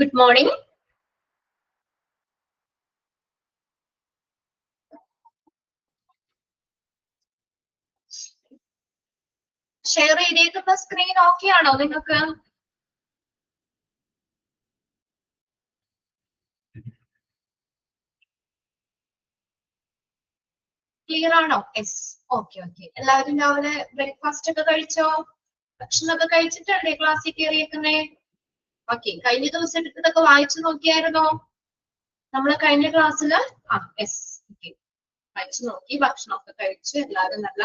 Good morning. Share ചെയ്തേക്കുന്ന screen okay ആണോ നിങ്ങൾക്ക്? ക്ലിയർ ആണോ? യെസ്. Okay okay. എല്ലാവരും രാവിലെ ബ്രേക്ക്ഫാസ്റ്റ് ഒക്കെ കഴിച്ചോ? ഭക്ഷണമൊക്കെ കഴിച്ചിട്ടല്ലേ ക്ലാസ്സിൽ കയറിയേക്കുന്നേ? ഓക്കെ. കഴിഞ്ഞ ദിവസം എടുത്തതൊക്കെ വായിച്ചു നോക്കിയായിരുന്നോ? നമ്മള് കഴിഞ്ഞ ക്ലാസ്സിൽ യെസ് ഓക്കെ വായിച്ചു നോക്കി, ഭക്ഷണമൊക്കെ കഴിച്ച് എല്ലാവരും നല്ല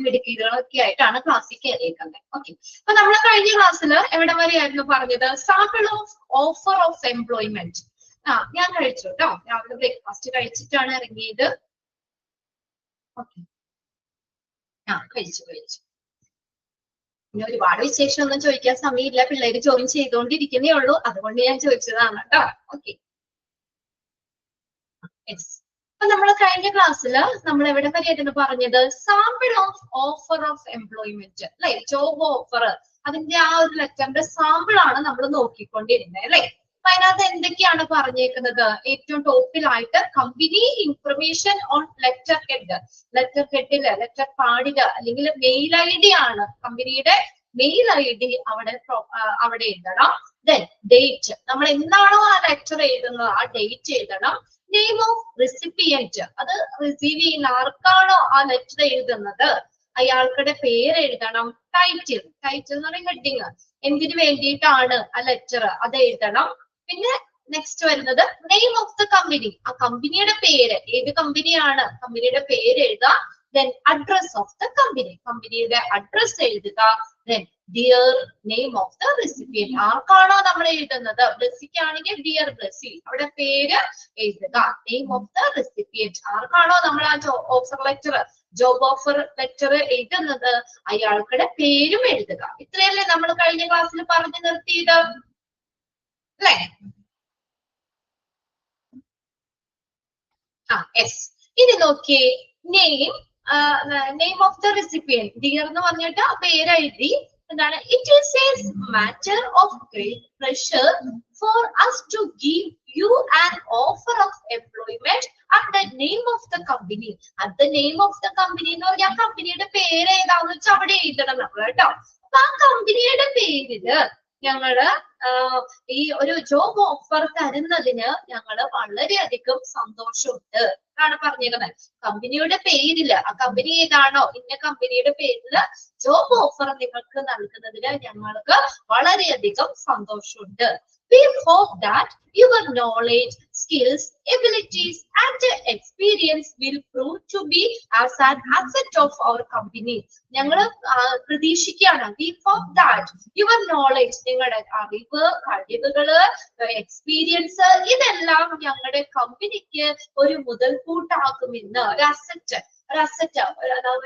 മിടുക്കികളൊക്കെ ആയിട്ടാണ് ക്ലാസ്സിൽ കയറിയേക്കുന്നത്. ഓക്കെ. അപ്പൊ നമ്മൾ കഴിഞ്ഞ ക്ലാസ്സിൽ എവിടെ വരെയായിരുന്നു പറഞ്ഞത്? Sample of offer of employment. ഞാൻ കഴിച്ചു കേട്ടോ. രാവിലെ ബ്രേക്ക്ഫാസ്റ്റ് കഴിച്ചിട്ടാണ് ഇറങ്ങിയത്. ഓക്കെ. കഴിച്ചു. പിന്നെ ഒരുപാട് വിശേഷം ഒന്നും ചോദിക്കാൻ സമയമില്ല, പിള്ളേര് ജോയിൻ ചെയ്തുകൊണ്ടിരിക്കുന്നേ ഉള്ളൂ, അതുകൊണ്ട് ഞാൻ ചോദിച്ചതാണ് കേട്ടോ. ഓക്കെ. യെസ്. അപ്പൊ നമ്മൾ കഴിഞ്ഞ ക്ലാസ്സിൽ നമ്മൾ എവിടെ വരെയായിരുന്നു പറഞ്ഞത്? Sample of offer of employment അല്ലെ, ജോബ് ഓഫർ, അതിന്റെ ആ ഒരു ലെറ്ററിന്റെ സാമ്പിൾ ആണ് നമ്മൾ നോക്കിക്കൊണ്ടിരുന്നത് അല്ലെ. അപ്പൊ അതിനകത്ത് എന്തൊക്കെയാണ് പറഞ്ഞേക്കുന്നത്? ഏറ്റവും ടോപ്പിലായിട്ട് company information on letter head. Letter ഹെഡില്, ലെറ്റർ പാഡില് അല്ലെങ്കിൽ മെയിൽ ID ആണ്, കമ്പനിയുടെ മെയിൽ ID അവിടെ എഴുതണം. ദെൻ ഡേറ്റ്, നമ്മൾ എന്താണോ ആ ലെറ്റർ എഴുതുന്നത് ആ ഡേറ്റ് എഴുതണം. നെയിം ഓഫ് റെസിപ്പിയന്റ്, അത് റിസീവ് ചെയ്യുന്ന ആർക്കാണോ ആ ലെറ്റർ എഴുതുന്നത് അയാൾക്കുടെ പേര് എഴുതണം. ടൈറ്റിൽ എന്ന് പറയുന്ന ഹെഡിങ്, എന്തിനു വേണ്ടിയിട്ടാണ് ആ ലെറ്റർ അത് എഴുതണം. പിന്നെ നെക്സ്റ്റ് വരുന്നത് നെയിം ഓഫ് ദ കമ്പനി, ആ കമ്പനിയുടെ പേര്, ഏത് കമ്പനിയാണ് കമ്പനിയുടെ പേര് എഴുതുക. Then address of the company, കമ്പനിയുടെ അഡ്രസ് എഴുതുക. Then dear name of the recipient, ആർക്കാണോ നമ്മൾ എഴുതുന്നത്, ബ്ലസ്സിക്കാണെങ്കിൽ ഡിയർ ബ്ലസ്സി, അവിടെ പേര് എഴുതുക. നെയിം ഓഫ് ദ റെസിപ്പിയന്റ്, ആർക്കാണോ നമ്മൾ ആ offer letter, job offer letter എഴുതുന്നത് അയാൾക്കുടെ പേരും എഴുതുക. ഇത്രയല്ലേ നമ്മൾ കഴിഞ്ഞ ക്ലാസ്സിൽ പറഞ്ഞു നിർത്തിയത് അല്ലേ? യെസ്. ഇനി നോക്കിയേ, name of the recipient, dear എന്ന് പറഞ്ഞിട്ട് ആ പേര് എഴുതി. എന്താണ്? It is A matter of great pressure four us to give you an offer of employment at the name of the company. At the name of the company എന്ന് പറഞ്ഞാൽ കമ്പനിയുടെ പേര് ഏതാന്ന് വെച്ചാൽ അവിടെ എഴുതണം നമ്മൾ കേട്ടോ. അപ്പൊ ആ കമ്പനിയുടെ പേരില് ഞങ്ങള് ഈ ഒരു ജോബ് ഓഫർ തരുന്നതിന് ഞങ്ങള് വളരെയധികം സന്തോഷമുണ്ട് എന്നാണ് പറഞ്ഞിരുന്നത്. കമ്പനിയുടെ പേരില്, ആ കമ്പനി ഏതാണോ ഇന്ന കമ്പനിയുടെ പേരില് ജോബ് ഓഫർ നിങ്ങൾക്ക് നൽകുന്നതിന് ഞങ്ങൾക്ക് വളരെയധികം സന്തോഷമുണ്ട്. We hope that your knowledge, skills, abilities and experience will prove to be as an asset of our company. ഞങ്ങൾ പ്രതീക്ഷിക്കുകയാണ്. We hope that your knowledge, നിങ്ങളുടെ അറിവ്, കഴിവുകള്, എക്സ്പീരിയൻസ്, ഇതെല്ലാം ഞങ്ങളുടെ കമ്പനിക്ക് ഒരു മുതൽക്കൂട്ടാകുമെന്ന്, ഒരു അസറ്റ്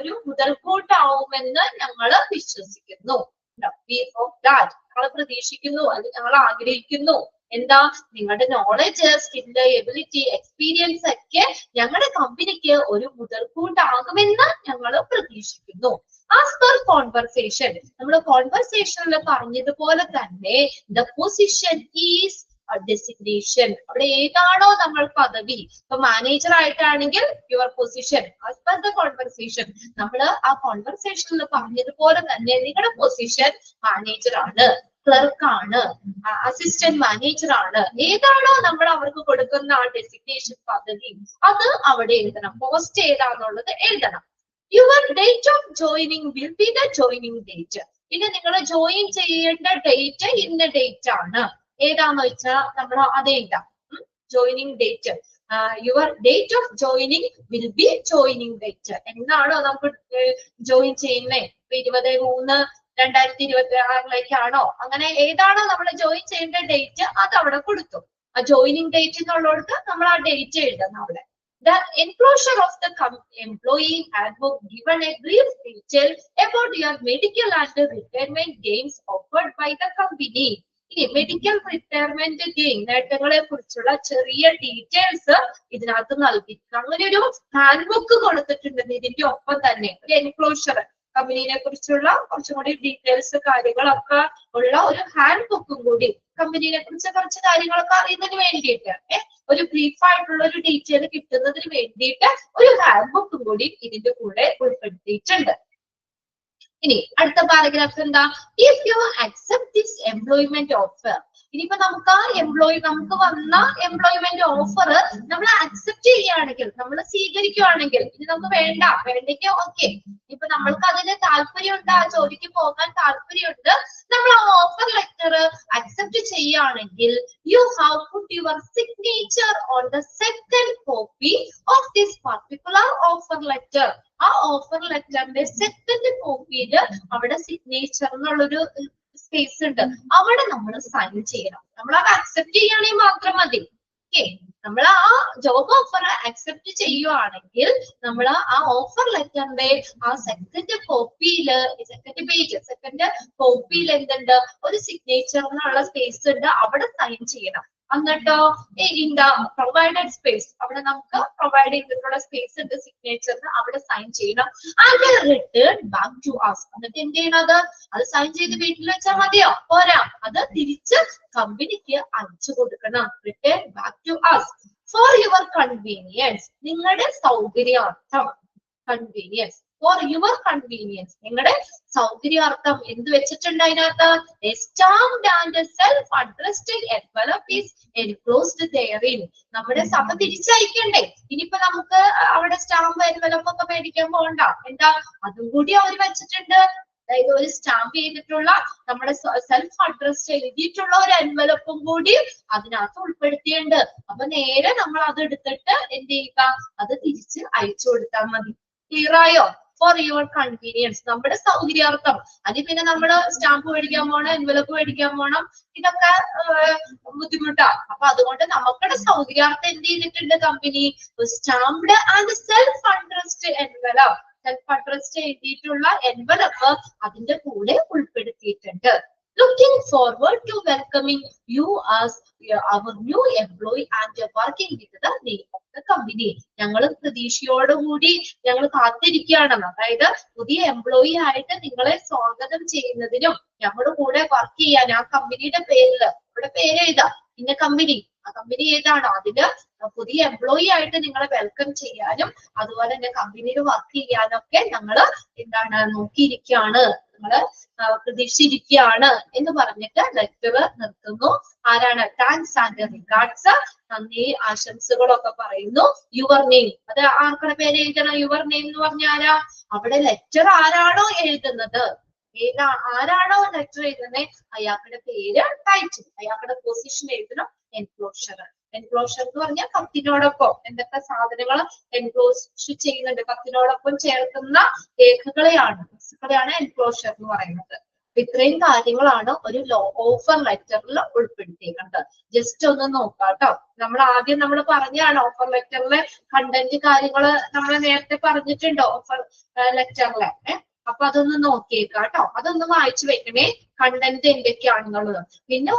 ഒരു മുതൽക്കൂട്ടാവുമെന്ന് ഞങ്ങൾ വിശ്വസിക്കുന്നു. We hope that, ഞങ്ങൾ പ്രതീക്ഷിക്കുന്നു, അല്ലെങ്കിൽ ഞങ്ങൾ ആഗ്രഹിക്കുന്നു. എന്താ? നിങ്ങളുടെ നോളജ്, സ്കില്ല്, എബിലിറ്റി, എക്സ്പീരിയൻസ് ഒക്കെ ഞങ്ങളുടെ കമ്പനിക്ക് ഒരു മുതൽക്കൂട്ടാകുമെന്ന് ഞങ്ങൾ പ്രതീക്ഷിക്കുന്നു. ആസ് പെർ കോൺവെർസേഷൻ, നമ്മൾ കോൺവെർസേഷനിൽ പറഞ്ഞതുപോലെ തന്നെ ദ പൊസിഷൻ ഈസ് ഡെസിഗ്നേഷൻ, അവിടെ ഏതാണോ നമ്മൾ പദവി, ഇപ്പൊ മാനേജർ ആയിട്ടാണെങ്കിൽ your position as per the conversation, നമ്മൾ ആ കോൺവെർസേഷനിൽ പറഞ്ഞതുപോലെ തന്നെ നിങ്ങളുടെ പൊസിഷൻ മാനേജർ ആണ്, ക്ലർക്ക് ആണ്, അസിസ്റ്റന്റ് മാനേജർ ആണ്, ഏതാണോ നമ്മൾ അവർക്ക് കൊടുക്കുന്ന ആ ഡെസിഗ്നേഷൻ പദവി അത് അവിടെ എഴുതണം. പോസ്റ്റ് ഏതാന്നുള്ളത് എഴുതണം. Your date of joining will be the joining date. പിന്നെ നിങ്ങൾ ജോയിൻ ചെയ്യേണ്ട ഡേറ്റ് ഇന്ന ഡേറ്റ് ആണ്, ഏതാന്ന് വെച്ചാൽ നമ്മൾ അത് എഴുതാം. Joining date, your date of joining will be joining date. എന്നാണോ നമുക്ക് ജോയിൻ ചെയ്യുന്നേ, 20/3/2026 അങ്ങനെ ഏതാണോ നമ്മൾ ജോയിൻ ചെയ്യേണ്ട ഡേറ്റ് അത് അവിടെ കൊടുത്തു. ആ ജോയിനിങ് ഡേറ്റ് എന്നുള്ളടത്ത് നമ്മൾ ആ ഡേറ്റ് എഴുതണം അവിടെ. The enclosure of the employee handbook given a brief detail about your medical and retirement gains offered by the company. ഇനി മെഡിക്കൽ റിട്ടയർമെന്റ് ഗെയിൻ, നേട്ടങ്ങളെ കുറിച്ചുള്ള ചെറിയ ഡീറ്റെയിൽസ് ഇതിനകത്ത് നൽകി. അങ്ങനെ ഒരു ഹാൻഡ് ബുക്ക് കൊടുത്തിട്ടുണ്ട്. ഇതിന്റെ ഒപ്പം തന്നെ ഒരു എൻക്ലോഷർ, കമ്പനിയെ കുറിച്ചുള്ള കുറച്ചും കൂടി ഡീറ്റെയിൽസ് കാര്യങ്ങളൊക്കെ ഉള്ള ഒരു ഹാൻഡ് ബുക്കും കൂടി കമ്പനിയെ കുറിച്ച് കുറച്ച് കാര്യങ്ങളൊക്കെ അറിയുന്നതിന് വേണ്ടിയിട്ട് ഒരു ബ്രീഫ് ആയിട്ടുള്ള ഒരു ഡീറ്റെയിൽ കിട്ടുന്നതിന് വേണ്ടിയിട്ട് ഒരു ഹാൻഡ് ബുക്കും കൂടി ഇതിന്റെ കൂടെ ഉൾപ്പെടുത്തിയിട്ടുണ്ട്. ഇനി അടുത്ത പാരഗ്രാഫ് എന്താ? If you accept this employment offer. ഇനിയിപ്പോ നമുക്ക് നമുക്ക് വന്ന എംപ്ലോയ്മെന്റ് ഓഫർ നമ്മൾ അക്സെപ്റ്റ് ചെയ്യുകയാണെങ്കിൽ, നമ്മൾ സ്വീകരിക്കുകയാണെങ്കിൽ, ഇനി നമുക്ക് വേണ്ടെങ്കിൽ ഓക്കെ, ഇപ്പൊ നമ്മൾക്ക് അതിന് താല്പര്യമുണ്ട്, ആ ജോലിക്ക് പോകാൻ താല്പര്യമുണ്ട്, നമ്മൾ ആ ഓഫർ ലെറ്റർ അക്സെപ്റ്റ് ചെയ്യുകയാണെങ്കിൽ you have put your signature on the second copy of this particular offer letter. ആ ഓഫർ ലെറ്ററിന്റെ സെക്കൻഡ് കോപ്പിയിൽ അവിടെ സിഗ്നേച്ചർ എന്നുള്ളൊരു സ്പേസ് ഉണ്ട്, അവിടെ നമ്മൾ സൈൻ ചെയ്യണം. നമ്മൾ അത് അക്സെപ്റ്റ് ചെയ്യുകയാണെങ്കിൽ മാത്രം മതി. ഓക്കെ, നമ്മൾ ആ ജോബ് ഓഫർ അക്സെപ്റ്റ് ചെയ്യുവാണെങ്കിൽ നമ്മൾ ആ ഓഫർ ലെറ്ററിന്റെ ആ സെക്കൻഡ് കോപ്പിയിൽ എന്തുണ്ട്, ഒരു സിഗ്നേച്ചർ എന്നുള്ള സ്പേസ് ഉണ്ട്, അവിടെ സൈൻ ചെയ്യണം. എന്നിട്ടോ ഇൻ ദ പ്രൊവൈഡഡ് സ്പേസ്, അവിടെ നമുക്ക് പ്രൊവൈഡ് ചെയ്തിട്ടുള്ള സ്പേസ് ഉണ്ട് സിഗ്നേച്ചറിന്, അവിടെ സൈൻ ചെയ്യണം. And return back to us. എന്നിട്ട് എന്ത് ചെയ്യണത്? അത് സൈൻ ചെയ്ത് വീട്ടിൽ വെച്ചാൽ മതിയോ? പോരാ, അത് തിരിച്ച് കമ്പനിക്ക് അയച്ചു കൊടുക്കണം. Return back to us for your convenience. നിങ്ങളുടെ സൗകര്യാർത്ഥം. കൺവീനിയൻസ്, ഫോർ യുവർ കൺവീനിയൻസ്, നിങ്ങളുടെ സൗകര്യാർത്ഥം എന്ത് വെച്ചിട്ടുണ്ട് അതിനകത്ത്? A stamped and self-addressed envelope is enclosed therein. നമ്മുടെ സഭ തിരിച്ചയക്കണ്ടേ? ഇനിയിപ്പോ നമുക്ക് അവിടെ സ്റ്റാമ്പ് എൻവലപ്പ് ഒക്കെ മേടിക്കാൻ പോകണ്ട, എന്താ അതും കൂടി അവർ വെച്ചിട്ടുണ്ട്. അതായത് ഒരു സ്റ്റാമ്പ് ചെയ്തിട്ടുള്ള നമ്മുടെ സെൽഫ് അഡ്രസ് എഴുതിയിട്ടുള്ള ഒരു എൻവലപ്പും കൂടി അതിനകത്ത് ഉൾപ്പെടുത്തിയിട്ടുണ്ട്. അപ്പൊ നേരെ നമ്മൾ അത് എടുത്തിട്ട് എന്ത് ചെയ്യുക? അത് തിരിച്ച് അയച്ചു കൊടുത്താൽ മതി. ക്ലിയർ ആയോ? ഫോർ യുവർ കൺവീനിയൻസ്, നമ്മുടെ സൗകര്യാർത്ഥം. അതിൽ പിന്നെ നമ്മള് സ്റ്റാമ്പ് മേടിക്കാൻ പോണം, എൻവലപ്പ് മേടിക്കാൻ പോണം, ഇതൊക്കെ ബുദ്ധിമുട്ടാ. അപ്പൊ അതുകൊണ്ട് നമുക്കുടെ സൗകര്യാർത്ഥം എന്ത് ചെയ്തിട്ടുണ്ട് company? Stamped and self addressed envelope, self addressed എഴുതിയിട്ടുള്ള എൻവലപ്പ് അതിന്റെ കൂടെ ഉൾപ്പെടുത്തിയിട്ടുണ്ട്. Looking forward to welcoming you as our new employee and working with the name of the company. ഞങ്ങൾ പ്രതീക്ഷയോടുകൂടി ഞങ്ങൾ കാത്തിരിക്കുകയാണ്. അതായത് പുതിയ എംപ്ലോയി ആയിട്ട് നിങ്ങളെ സ്വാഗതം ചെയ്യുന്നതിനും ഞങ്ങളുടെ കൂടെ വർക്ക് ചെയ്യാൻ ആ കമ്പനിയുടെ പേരില്, ഇവിടെ പേര് എഴുതാം, ഇന്ന കമ്പനി, ആ കമ്പനി ഏതാണോ അതില് പുതിയ എംപ്ലോയി ആയിട്ട് നിങ്ങളെ വെൽക്കം ചെയ്യാനും അതുപോലെ തന്നെ കമ്പനിയിൽ വർക്ക് ചെയ്യാനൊക്കെ ഞങ്ങള് നോക്കിയിരിക്കുകയാണ്, നിങ്ങള് പ്രതീക്ഷിച്ചിരിക്കുകയാണ് എന്ന് പറഞ്ഞിട്ട് ലെറ്റർ നിർത്തുന്നു. ആരാണ്? താങ്ക്സ് ആൻഡ് റിഗാർഡ്സ്, നന്ദി ആശംസകളൊക്കെ പറയുന്നു. യുവർ നെയിം, അത് ആർക്കുടെ പേര് എഴുതണം? യുവർ നെയിം എന്ന് പറഞ്ഞാലാ അവിടെ ലെറ്റർ ആരാണോ എഴുതുന്നത്, ആരാണോ ലെറ്റർ എഴുതുന്നത് അയാളുടെ പേര്, ടൈറ്റിൽ, അയാളുടെ പൊസിഷൻ എഴുതണം. എൻക്ലോഷർ, എൻക്ലോഷർ എന്ന് പറഞ്ഞാൽ കത്തിനോടൊപ്പം എന്തൊക്കെ സാധനങ്ങൾ എൻക്ലോസ് ചെയ്യുന്നുണ്ട്, കത്തിനോടൊപ്പം ചേർക്കുന്ന രേഖകളെയാണ് എൻക്ലോഷർ എന്ന് പറയുന്നത്. ഇത്രയും കാര്യങ്ങളാണ് ഒരു ഓഫർ ലെറ്ററിൽ ഉൾപ്പെടുത്തിയിരിക്കുന്നത്. ജസ്റ്റ് ഒന്ന് നോക്കാട്ടോ. ആദ്യം നമ്മൾ പറഞ്ഞാണ് ഓഫർ ലെറ്ററിലെ കണ്ടന്റ് കാര്യങ്ങള് നമ്മൾ നേരത്തെ പറഞ്ഞിട്ടുണ്ട് ഓഫർ ലെറ്ററിലെ. അപ്പൊ അതൊന്ന് നോക്കിയേക്കാട്ടോ, അതൊന്ന് വായിച്ചു വെക്കണേ, കണ്ടന്റ് എന്തൊക്കെയാണെന്നുള്ളത്. പിന്നെ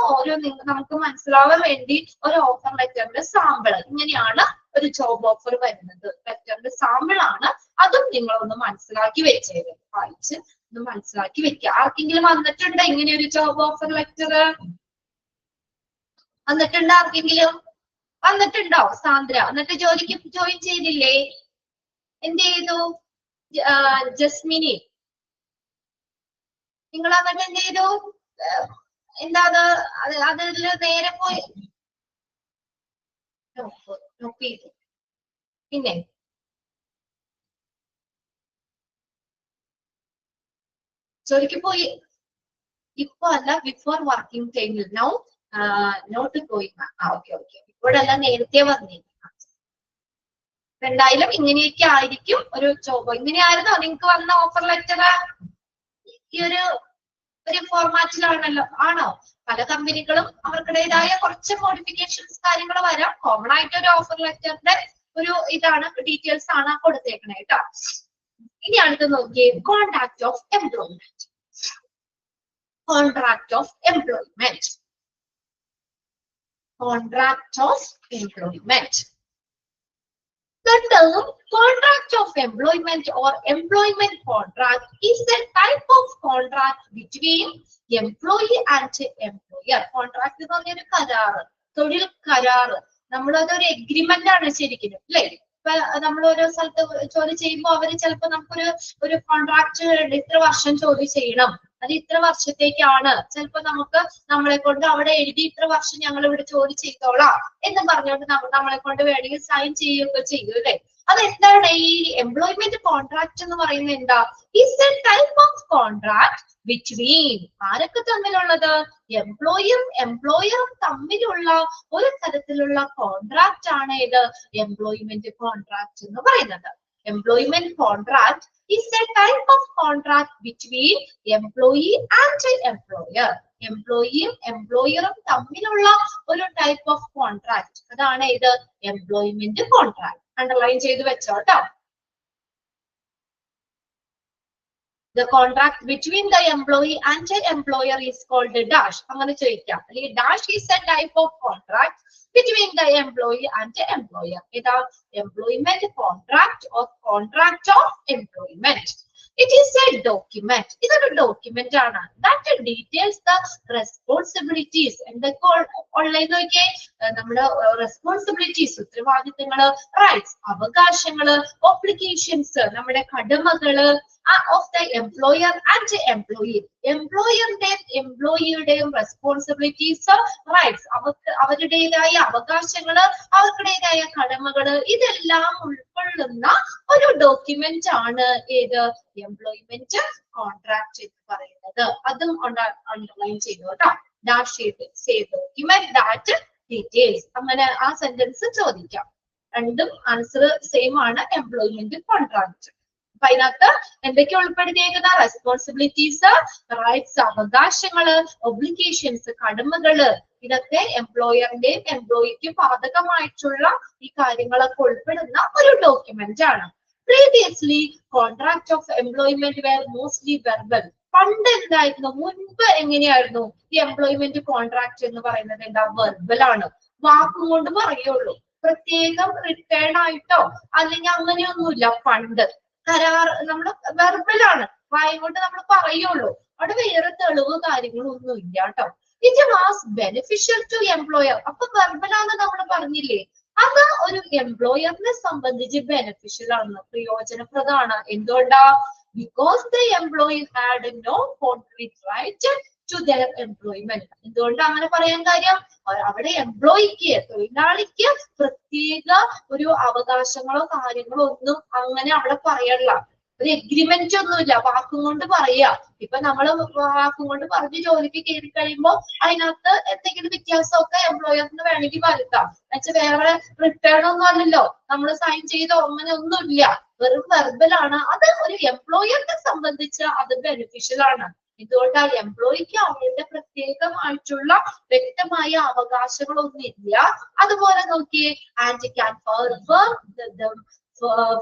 നമുക്ക് മനസ്സിലാവാൻ വേണ്ടി ഒരു ഓഫർ ലെറ്ററിന്റെ സാമ്പിൾ, ഇങ്ങനെയാണ് ഒരു ജോബ് ഓഫർ വരുന്നത്, ലെറ്ററിന്റെ സാമ്പിൾ ആണ്, അതും നിങ്ങളൊന്ന് മനസ്സിലാക്കി വെച്ചേരും, വായിച്ച് ഒന്ന് മനസ്സിലാക്കി വെക്കുക. ആർക്കെങ്കിലും വന്നിട്ടുണ്ടോ ഇങ്ങനെ ഒരു ജോബ് ഓഫർ ലെറ്റർ? വന്നിട്ടുണ്ടോ ആർക്കെങ്കിലും? വന്നിട്ടുണ്ടോ സാന്ദ്ര? എന്നിട്ട് ജോലിക്ക് ജോയിൻ ചെയ്തില്ലേ? എന്ത് ചെയ്തു? ജസ്മിനി, നിങ്ങൾ എന്നിട്ട് എന്ത് ചെയ്തു? എന്താ അതില് നേരെ പോയി പിന്നെ ജോലിക്ക് പോയി? ഇപ്പൊ അല്ല, ബിഫോർ വർക്കിംഗ് ടൈമിൽ. Now not going. Okay okay, ഇപ്പോഴല്ല, നേരത്തെ വന്നിരുന്നു. എന്തായാലും ഇങ്ങനെയൊക്കെ ആയിരിക്കും ഒരു ജോബ്. ഇങ്ങനെയായിരുന്നോ നിങ്ങൾക്ക് വന്ന ഓഫർ ലെറ്റർ? ഈ ഒരു ഫോർമാറ്റിലാണല്ലോ, ആണോ? പല കമ്പനികളും അവർക്കിടേതായ കുറച്ച് മോഡിഫിക്കേഷൻസ് കാര്യങ്ങൾ വരാം. കോമൺ ആയിട്ട് ഒരു ഓഫർ ലെറ്ററിന്റെ ഒരു ഇതാണ്, ഡീറ്റെയിൽസ് ആണ് കൊടുത്തേക്കണേ കേട്ടോ. ഇനി അടുത്ത് നോക്കിയേ, contract of employment. Contract of employment, contract of employment. The term contract of employment or employment contract is a type of contract between employee and employer. Contract എന്ന് പറഞ്ഞൊരു കരാറ്, തൊഴിൽ കരാറ്. നമ്മളതൊരു എഗ്രിമെന്റ് ആണ് ശരിക്കും അല്ലേ? ഇപ്പൊ നമ്മൾ ഓരോ സ്ഥലത്ത് ജോലി ചെയ്യുമ്പോൾ അവര് ചിലപ്പോ നമുക്കൊരു കോൺട്രാക്ട് ഇത്ര വർഷം ജോലി ചെയ്യണം, അത് ഇത്ര വർഷത്തേക്കാണ്. ചിലപ്പോ നമുക്ക് നമ്മളെ കൊണ്ട് അവിടെ എഴുതി ഇത്ര വർഷം ഞങ്ങൾ ഇവിടെ ജോലി ചെയ്തോളാം എന്ന് പറഞ്ഞുകൊണ്ട് നമ്മളെ കൊണ്ട് വേണമെങ്കിൽ സൈൻ ചെയ്യുകയൊക്കെ ചെയ്യും അല്ലെ? അതെന്താണ് ഈ എംപ്ലോയ്മെന്റ് കോൺട്രാക്ട് എന്ന് പറയുന്നത്? എന്താ? It's A type of contract between ആരൊക്കെ തമ്മിലുള്ളത്? എംപ്ലോയും എംപ്ലോയറും തമ്മിലുള്ള ഒരു തരത്തിലുള്ള കോൺട്രാക്ട് ആണ് ഏത്? എംപ്ലോയ്മെന്റ് കോൺട്രാക്ട് എന്ന് പറയുന്നത്. Employment contract is a type of contract between employee and employer. എംപ്ലോയിയും എംപ്ലോയറും തമ്മിലുള്ള ഒരു ടൈപ്പ് ഓഫ് കോൺട്രാക്ട്, അതാണ് ഇത് എംപ്ലോയ്മെന്റ് കോൺട്രാക്ട്. അണ്ടർലൈൻ ചെയ്ത് വെച്ചോട്ടോ. The contract between the employee and the employer is called a dash. അങ്ങനെ ചോദിക്കാം. അല്ലെങ്കിൽ dash is a type of contract between the employee and the employer. ഇതാ employment contract or contract of employment. It is a document. ഇതൊരു document ആണ്. That details the responsibilities. എന്തൊക്കെ ഉള്ളത് നോക്കിയേ? നമ്മുടെ റെസ്പോൺസിബിലിറ്റീസ്, ഉത്തരവാദിത്തങ്ങള്, റൈറ്റ്സ്, അവകാശങ്ങള്, ഒബ്ലിഗേഷൻസ്, നമ്മുടെ കടമകള് of the employer and employee. എംപ്ലോയറുടെയും എംപ്ലോയിയുടെയും റെസ്പോൺസിബിലിറ്റീസ്, റൈറ്റ്സ്, അവരുടേതായ അവകാശങ്ങള്, അവർക്കുടേതായ കടമകള്, ഇതെല്ലാം ഉൾക്കൊള്ളുന്ന ഒരു ഡോക്യുമെന്റ് ആണ് ഏത്? എംപ്ലോയ്മെന്റ് കോൺട്രാക്ട് എന്ന് പറയുന്നത്. അതും അണ്ടർലൈൻ ചെയ്തു കേട്ടോ. ഡാഷ് ചെയ്ത് ഡോക്യുമെന്റ് ദാറ്റ് ഡീറ്റെയിൽസ്. അങ്ങനെ ആ സെന്റൻസ് ചോദിക്കാം. രണ്ടും ആൻസർ സെയിം ആണ്. Employment contract. അപ്പൊ അതിനകത്ത് എന്തൊക്കെ ഉൾപ്പെടുത്തിയേക്കുന്ന? റെസ്പോൺസിബിലിറ്റീസ്, റൈറ്റ്സ്, അവകാശങ്ങള്, ഒബ്ലിഗേഷൻസ്, കടമകള്, ഇതൊക്കെ എംപ്ലോയറിന്റെയും എംപ്ലോയിക്കും ബാധകമായിട്ടുള്ള ഈ കാര്യങ്ങളൊക്കെ ഉൾപ്പെടുന്ന ഒരു ഡോക്യുമെന്റ് ആണ്. Previously, contract of employment were mostly verbal. പണ്ട് എന്തായിരുന്നു? മുൻപ് എങ്ങനെയായിരുന്നു? ഈ എംപ്ലോയ്മെന്റ് കോൺട്രാക്ട് എന്ന് പറയുന്നത് എന്താ? വെർബൽ ആണ്, വാക്കുകൊണ്ട് പറയുള്ളൂ. പ്രത്യേകം റിട്ടേൺ ആയിട്ടോ അല്ലെങ്കിൽ അങ്ങനെയൊന്നുമില്ല. പണ്ട് കരാർ നമ്മള് വെർബലാണ്, വായ കൊണ്ട് നമ്മൾ പറയുള്ളൂ. അവിടെ വേറെ തെളിവ് കാര്യങ്ങളൊന്നും ഇല്ല കേട്ടോ. It was beneficial to employer. അപ്പൊ വെർബലാന്ന് നമ്മൾ പറഞ്ഞില്ലേ, അത് ഒരു എംപ്ലോയറിനെ സംബന്ധിച്ച് ബെനിഫിഷ്യൽ ആണ്, പ്രയോജനപ്രദമാണ്. എന്തുകൊണ്ടാ? Because the employee had no concrete right to their employment. എന്തുകൊണ്ട് അങ്ങനെ പറയാൻ കാര്യം? അവിടെ എംപ്ലോയിക്ക്, തൊഴിലാളിക്ക് പ്രത്യേക ഒരു അവകാശങ്ങളോ കാര്യങ്ങളോ ഒന്നും അങ്ങനെ അവിടെ പറയല്ല. ഒരു എഗ്രിമെന്റ് ഒന്നുമില്ല, വാക്കും കൊണ്ട് പറയാ. ഇപ്പൊ നമ്മള് വാക്കും കൊണ്ട് പറഞ്ഞ് ജോലിക്ക് കയറി കഴിയുമ്പോൾ അതിനകത്ത് എന്തെങ്കിലും വ്യത്യാസമൊക്കെ എംപ്ലോയറിന് വേണമെങ്കിൽ വരുത്താം. എന്നുവെച്ചാൽ വേറെ റിട്ടേൺ ഒന്നും അല്ലല്ലോ, നമ്മൾ സൈൻ ചെയ്തോ അങ്ങനെ ഒന്നുമില്ല, വെറും വെർബലാണ്. അത് ഒരു എംപ്ലോയറിനെ സംബന്ധിച്ച് അത് ബെനിഫിഷ്യൽ ആണ്. എന്തുകൊണ്ടാണ്? എംപ്ലോയിക്ക് അവരുടെ പ്രത്യേകമായിട്ടുള്ള വ്യക്തമായ അവകാശങ്ങളൊന്നും ഇല്ല. അതുപോലെ നോക്കിയേ, and can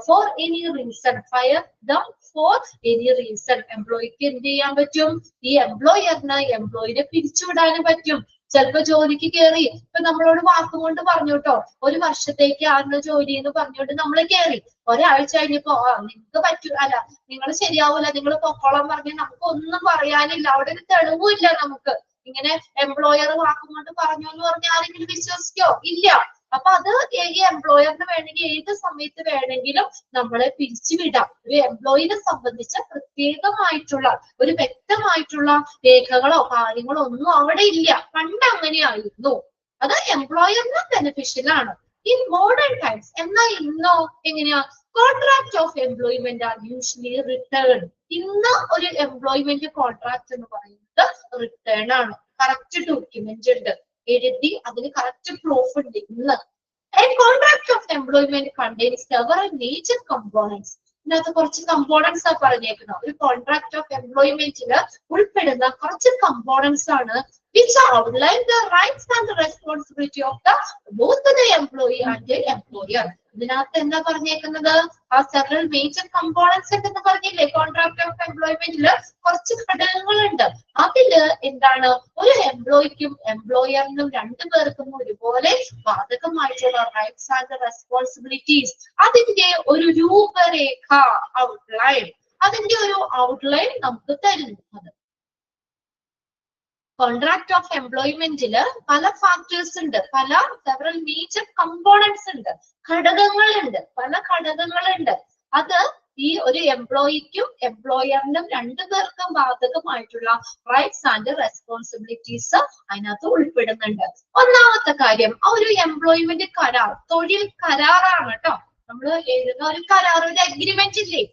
for any reason, fire them for any reason. എംപ്ലോയിക്ക് എന്ത് ചെയ്യാൻ പറ്റും? ഈ എംപ്ലോയിനെ പിരിച്ചുവിടാനും പറ്റും. ചിലപ്പോ ജോലിക്ക് കയറി, ഇപ്പൊ നമ്മളോട് വാക്കും കൊണ്ട് പറഞ്ഞു കേട്ടോ, ഒരു വർഷത്തേക്ക് ആരുടെ ജോലി എന്ന് പറഞ്ഞുകൊണ്ട് നമ്മൾ കയറി. ഒരാഴ്ച കഴിഞ്ഞപ്പോ നിങ്ങൾക്ക് അല്ല, നിങ്ങൾ ശരിയാവൂല, നിങ്ങൾ പൊക്കോളം പറഞ്ഞ് നമുക്ക് ഒന്നും പറയാനില്ല. അവിടെ ഒരു തെളിവില്ല നമുക്ക്. ഇങ്ങനെ എംപ്ലോയർ വാക്കും കൊണ്ട് പറഞ്ഞു എന്ന് പറഞ്ഞാൽ ആരെങ്കിലും വിശ്വസിക്കോ? ഇല്ല. അപ്പൊ അത് ഈ എംപ്ലോയറിന് വേണമെങ്കിൽ ഏത് സമയത്ത് വേണമെങ്കിലും നമ്മളെ പിരിച്ചുവിടാം. ഒരു എംപ്ലോയിനെ സംബന്ധിച്ച് പ്രത്യേകമായിട്ടുള്ള ഒരു വ്യക്തമായിട്ടുള്ള രേഖകളോ കാര്യങ്ങളോ ഒന്നും അവിടെ ഇല്ല. പണ്ട് അങ്ങനെയായിരുന്നു. അത് എംപ്ലോയറിന് ബെനിഫിഷ്യൽ ആണ്. ഇൻ മോഡേൺ ടൈംസ്, എന്നാൽ ഇന്നോ എങ്ങനെയാ? Contract of employment are usually return. ഇന്ന് ഒരു എംപ്ലോയ്മെന്റ് കോൺട്രാക്ട് എന്ന് പറയുന്നത് റിട്ടേൺ ആണ്. കറക്റ്റ് ഡോക്യുമെന്റ് ഉണ്ട്, എഴുതി അതിന് കറക്റ്റ് പ്രൂഫ് ഉണ്ട്. ഇന്ന് contract of employment contains several major components. ഇതിനകത്ത് കുറച്ച് കമ്പോണൻസ് ആ പറഞ്ഞേക്കുന്നത്. ഒരു കോൺട്രാക്ട് ഓഫ് എംപ്ലോയ്മെന്റില് ഉൾപ്പെടുന്ന കുറച്ച് കമ്പോണൻസ് ആണ് which outline the rights and the responsibility of both the employee and the employer. ഇതിനകത്ത് എന്താ പറഞ്ഞേക്കുന്നത്? ആ സെവറൽ മേജർ കമ്പോണൻസ് ഉണ്ടെന്ന് പറഞ്ഞില്ലേ? കോൺട്രാക്ട് ഓഫ് എംപ്ലോയ്മെന്റില് കുറച്ച് ഘടകങ്ങളുണ്ട്. അതില് എന്താണ്? ഒരു എംപ്ലോയിക്കും എംപ്ലോയറിനും രണ്ടുപേർക്കും ഒരുപോലെ ബാധകമായിട്ടുള്ള റൈറ്റ്സ് ആൻഡ് റെസ്പോൺസിബിലിറ്റീസ്, അതിന്റെ ഒരു രൂപരേഖ, ഔട്ട്ലൈൻ, അതിന്റെ ഒരു ഔട്ട്ലൈൻ നമുക്ക് തരുന്നത്. കോൺട്രാക്ട് ഓഫ് എംപ്ലോയ്മെന്റില് പല ഫാക്ടേഴ്സ് ഉണ്ട്, പല സെവറൽ മേജർ കമ്പോണൻസ് ഉണ്ട്, ഘടകങ്ങളുണ്ട്, പല ഘടകങ്ങളുണ്ട്. അത് ഈ ഒരു എംപ്ലോയിക്കും എംപ്ലോയറിനും രണ്ടുപേർക്കും ബാധകമായിട്ടുള്ള റൈറ്റ്സ് ആൻഡ് റെസ്പോൺസിബിലിറ്റീസ് അതിനകത്ത് ഉൾപ്പെടുന്നുണ്ട്. ഒന്നാമത്തെ കാര്യം, ആ ഒരു എംപ്ലോയ്മെന്റ് കരാർ, തൊഴിൽ കരാറാണ് കേട്ടോ. നമ്മൾ എഴുതുന്ന ഒരു കരാർ, ഒരു അഗ്രിമെന്റ് ഇല്ലേ,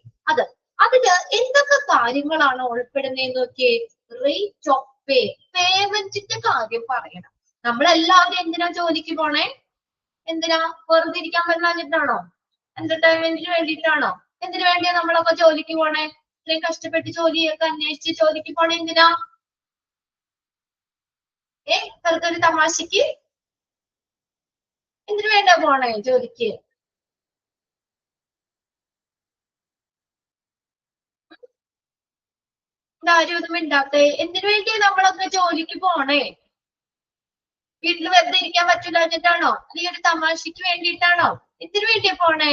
അതില് എന്തൊക്കെ കാര്യങ്ങളാണ് ഉൾപ്പെടുന്നതെന്ന് നോക്കിയേ. റേറ്റ് ഓഫ് പേ, പേയ്മെന്റിന്റെ കാര്യം പറയണം. നമ്മളെല്ലാവരും എന്തിനാ ജോലിക്ക് പോണേ? എന്തിനാ? വെറുതെ ഇരിക്കാൻ പറ്റാഞ്ഞിട്ടാണോ? എന്റർടൈൻമെന്റിന് വേണ്ടിയിട്ടാണോ? എന്തിനു വേണ്ടിയാ നമ്മളൊക്കെ ജോലിക്ക് പോണേ? ഇത്രയും കഷ്ടപ്പെട്ട് ജോലിയൊക്കെ അന്വേഷിച്ച് ജോലിക്ക് പോണേ എന്തിനാ? വെറുതെ ഒരു തമാശക്ക്? എന്തിനു വേണ്ടാ പോണേ ജോലിക്ക്? ആരും ഒന്നും മിണ്ടാത്തെ? എന്തിനു വേണ്ടിയാ നമ്മളൊക്കെ ജോലിക്ക് പോണേ? വീട്ടിൽ വെറുതെ ഇരിക്കാൻ പറ്റില്ലാഞ്ഞിട്ടാണോ? അല്ലെങ്കിൽ ഒരു തമാശക്ക് വേണ്ടിയിട്ടാണോ? എന്തിനു വേണ്ടിയാ പോണേ?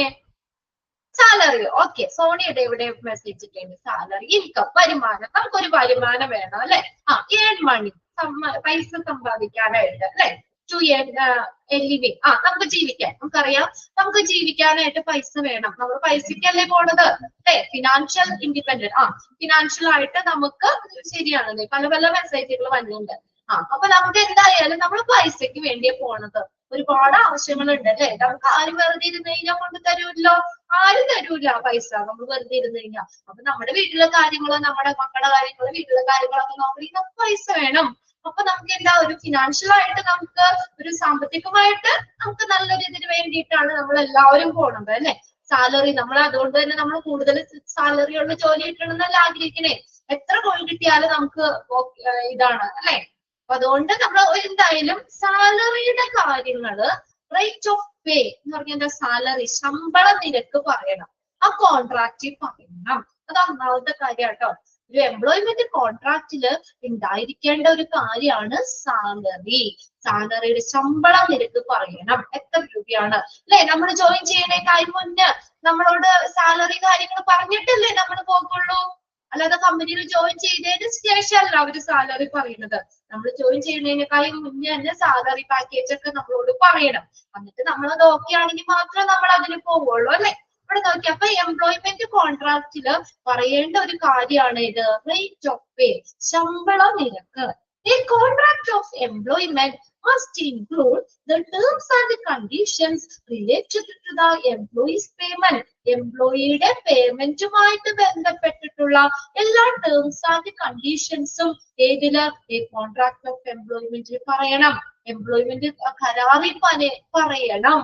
സാലറി. ഓക്കെ, സോണിയുടെ ഇവിടെ മെസ്സേജ് ഇട്ടുണ്ട്. സാലറി, ഇൻകം, വരുമാനം. നമുക്കൊരു വരുമാനം വേണം അല്ലെ? ഏൺ മണി, പൈസ സമ്പാദിക്കാനായിട്ട് അല്ലെ? ടു ലിവിങ്, നമുക്ക് ജീവിക്കാൻ. നമുക്കറിയാം, നമുക്ക് ജീവിക്കാനായിട്ട് പൈസ വേണം. നമ്മൾ പൈസക്കല്ലേ പോണത് അല്ലെ? ഫിനാൻഷ്യൽ ഇൻഡിപെൻഡന്റ്, ഫിനാൻഷ്യൽ ആയിട്ട് നമുക്ക് ശരിയാണല്ലേ? പല പല മെസ്സേജുകൾ വന്നിട്ടുണ്ട്. അപ്പൊ നമുക്ക് എന്തായാലും നമ്മൾ പൈസക്ക് വേണ്ടിയാ പോണത്. ഒരുപാട് ആവശ്യങ്ങളുണ്ട് അല്ലെ? നമുക്ക് ആരും വെറുതെ ഇരുന്ന് കഴിഞ്ഞാൽ കൊണ്ട് തരൂല്ലോ? ആരും തരൂല പൈസ നമ്മൾ വെറുതെ ഇരുന്ന് കഴിഞ്ഞാൽ. അപ്പൊ നമ്മുടെ വീട്ടിലെ കാര്യങ്ങള്, നമ്മുടെ മക്കളുടെ കാര്യങ്ങള്, വീട്ടിലെ കാര്യങ്ങളൊക്കെ നോക്കണമെങ്കിൽ നമുക്ക് പൈസ വേണം. അപ്പൊ നമുക്ക് എന്താ, ഒരു ഫിനാൻഷ്യൽ ആയിട്ട്, നമുക്ക് ഒരു സാമ്പത്തികമായിട്ട് നമുക്ക് നല്ലൊരു ഇതിന് വേണ്ടിയിട്ടാണ് നമ്മൾ എല്ലാവരും പോണത് അല്ലെ? സാലറി, നമ്മൾ അതുകൊണ്ട് തന്നെ നമ്മൾ കൂടുതൽ സാലറി ഉള്ള ജോലി കിട്ടണമെന്നല്ല ആഗ്രഹിക്കണേ. എത്ര കോഴി കിട്ടിയാലും നമുക്ക് ഇതാണ് അല്ലെ? അപ്പൊ അതുകൊണ്ട് നമ്മൾ എന്തായാലും സാലറിയുടെ കാര്യങ്ങള്, റേറ്റ് ഓഫ് പേ എന്ന് പറഞ്ഞാൽ സാലറി, ശമ്പള നിരക്ക് പറയണം. ആ കോൺട്രാക്റ്റിൽ പറയണം. അത് ഒന്നാമത്തെ കാര്യം കേട്ടോ. ഒരു എംപ്ലോയ്മെന്റ് കോൺട്രാക്റ്റില് ഉണ്ടായിരിക്കേണ്ട ഒരു കാര്യമാണ് സാലറി. സാലറിയുടെ ശമ്പള നിരക്ക് പറയണം. എത്ര രൂപയാണ് അല്ലെ? നമ്മൾ ജോയിൻ ചെയ്യണേക്കായി മുന്നേ നമ്മളോട് സാലറി കാര്യങ്ങൾ പറഞ്ഞിട്ടല്ലേ നമ്മൾ പോകുള്ളൂ? അല്ലാതെ കമ്പനിയിൽ ജോയിൻ ചെയ്തതിന് ശേഷമല്ല അവര് സാലറി പറയുന്നത്. നമ്മൾ ജോയിൻ ചെയ്യുന്നതിനേക്കാൾ മുന്നേ തന്നെ സാലറി പാക്കേജ് ഒക്കെ നമ്മളോട് പറയണം. എന്നിട്ട് നമ്മളത് ഓക്കെ ആണെങ്കിൽ മാത്രമേ നമ്മൾ അതിന് പോവുള്ളൂ അല്ലെ? ഇവിടെ നോക്കി, അപ്പൊ എംപ്ലോയ്മെന്റ് കോൺട്രാക്റ്റില് പറയേണ്ട ഒരു കാര്യമാണ് ഇത്, റേറ്റ് ഓഫ് പേ, ശമ്പള നിരക്ക്. A contract of employment must include the terms and conditions related to the employee's payment. എംപ്ലോയിയുടെ പേയ്മെന്റുമായിട്ട് ബന്ധപ്പെട്ടിട്ടുള്ള എല്ലാ ടേംസ് ആൻഡ് കണ്ടീഷൻസും ഏതില്? ഈ കോൺട്രാക്ട് ഓഫ് എംപ്ലോയ്മെന്റിൽ പറയണം. എംപ്ലോയ്മെന്റ് കരാറിൽ പറയണം.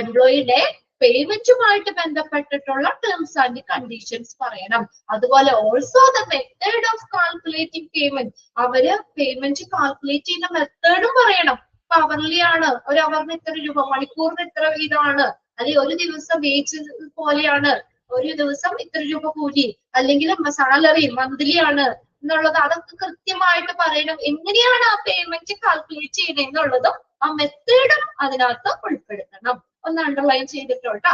എംപ്ലോയിയുടെ പേയ്മെന്റുമായിട്ട് ബന്ധപ്പെട്ടിട്ടുള്ള ടേംസ് ആൻഡ് കണ്ടീഷൻസ് പറയണം. അതുപോലെ also the method of calculating payment, അവര് പേയ്മെന്റ് കാൽക്കുലേറ്റ് ചെയ്യുന്ന മെത്തേഡും പറയണം. ഇപ്പൊ അവർലി ആണ്, ഒരു അവറിന് ഇത്ര രൂപ, മണിക്കൂറിന് ഇത്ര ഇതാണ്, അല്ലെങ്കിൽ ഒരു ദിവസം വേജ് പോലെയാണ്, ഒരു ദിവസം ഇത്ര രൂപ കൂലി, അല്ലെങ്കിൽ സാലറി മന്ത്ലി ആണ് എന്നുള്ളത്, അതൊക്കെ കൃത്യമായിട്ട് പറയണം. എങ്ങനെയാണ് ആ പേയ്മെന്റ് കാൽക്കുലേറ്റ് ചെയ്യുന്നത് എന്നുള്ളതും ആ മെത്തേഡും അതിനകത്ത് ഉൾപ്പെടുത്തണം. ഒന്ന് അണ്ടർലൈൻ ചെയ്തിട്ടോട്ടാ.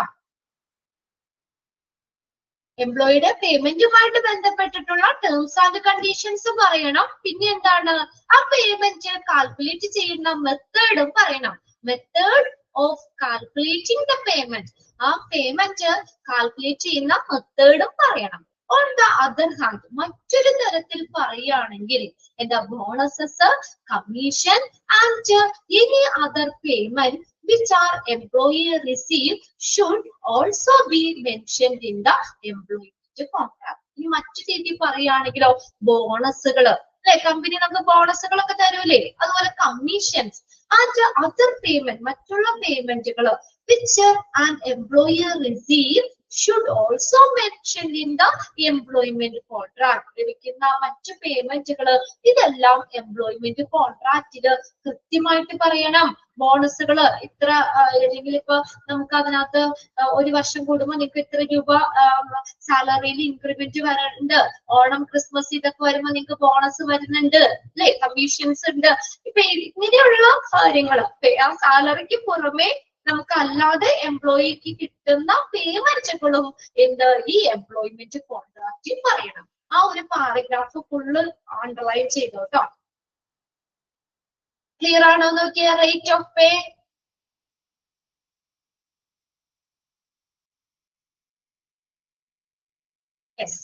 എംപ്ലോയിയുടെ പേയ്മെന്റുമായിട്ട് ബന്ധപ്പെട്ടിട്ടുള്ള ടേംസ് ആൻഡ് കണ്ടീഷൻസ് പറയണം. പിന്നെ എന്താണ്, ആ പേയ്മെന്റ് കാൽക്കുലേറ്റ് ചെയ്യുന്ന മെത്തേഡും പറയണം. Method of calculating the payment, ആ പേയ്മെന്റ് കാൽക്കുലേറ്റ് ചെയ്യുന്ന മെത്തേഡും പറയണം. ഓൺ ദ അതർ ഹാൻഡ്, മറ്റൊരു തരത്തിൽ പറയുകയാണെങ്കിൽ എന്താ, bonuses, commission and any other payment which our employee receive should also be mentioned in the employment contract. ഇനി മറ്റു രീതി പറയുകയാണെങ്കിലോ, ബോണസുകള് അല്ലെ, കമ്പനി നമുക്ക് ബോണസുകളൊക്കെ തരൂലേ? അതുപോലെ കമ്മീഷൻസ് ആൻഡ് അതർ പേയ്മെന്റ്, മറ്റുള്ള പേയ്മെന്റുകള് which an employer receive should also mention in the employment contract. ലഭിക്കുന്ന മറ്റു പേയ്മെന്റുകൾ ഇതെല്ലാം എംപ്ലോയ്മെന്റ് കോൺട്രാക്റ്റില് കൃത്യമായിട്ട് പറയണം. ബോണസുകൾ ഇത്ര, അല്ലെങ്കിൽ ഇപ്പൊ നമുക്ക് അതിനകത്ത് ഒരു വർഷം കൂടുമ്പോൾ നിങ്ങൾക്ക് ഇത്ര രൂപ സാലറിയിൽ ഇൻക്രിമെന്റ് വരുന്നുണ്ട്, ഓണം ക്രിസ്മസ് ഇതൊക്കെ വരുമ്പോൾ നിങ്ങൾക്ക് ബോണസ് വരുന്നുണ്ട് അല്ലെ, കമ്മീഷൻസ് ഉണ്ട്. ഇപ്പൊ ഇങ്ങനെയുള്ള കാര്യങ്ങൾ ആ സാലറിക്ക് പുറമെ നമുക്ക് അല്ലാതെ എംപ്ലോയിക്ക് കിട്ടുന്ന പേയ്മെന്റുകളും എന്ത് ഈ എംപ്ലോയ്മെന്റ് കോൺട്രാക്റ്റിൽ പറയണം. ആ ഒരു പാരഗ്രാഫ് ഫുള്ള് അണ്ടർലൈൻ ചെയ്തോട്ടോ. ക്ലിയർ ആണോ നോക്കിയ റേറ്റ് ഓഫ് പേ? യെസ്.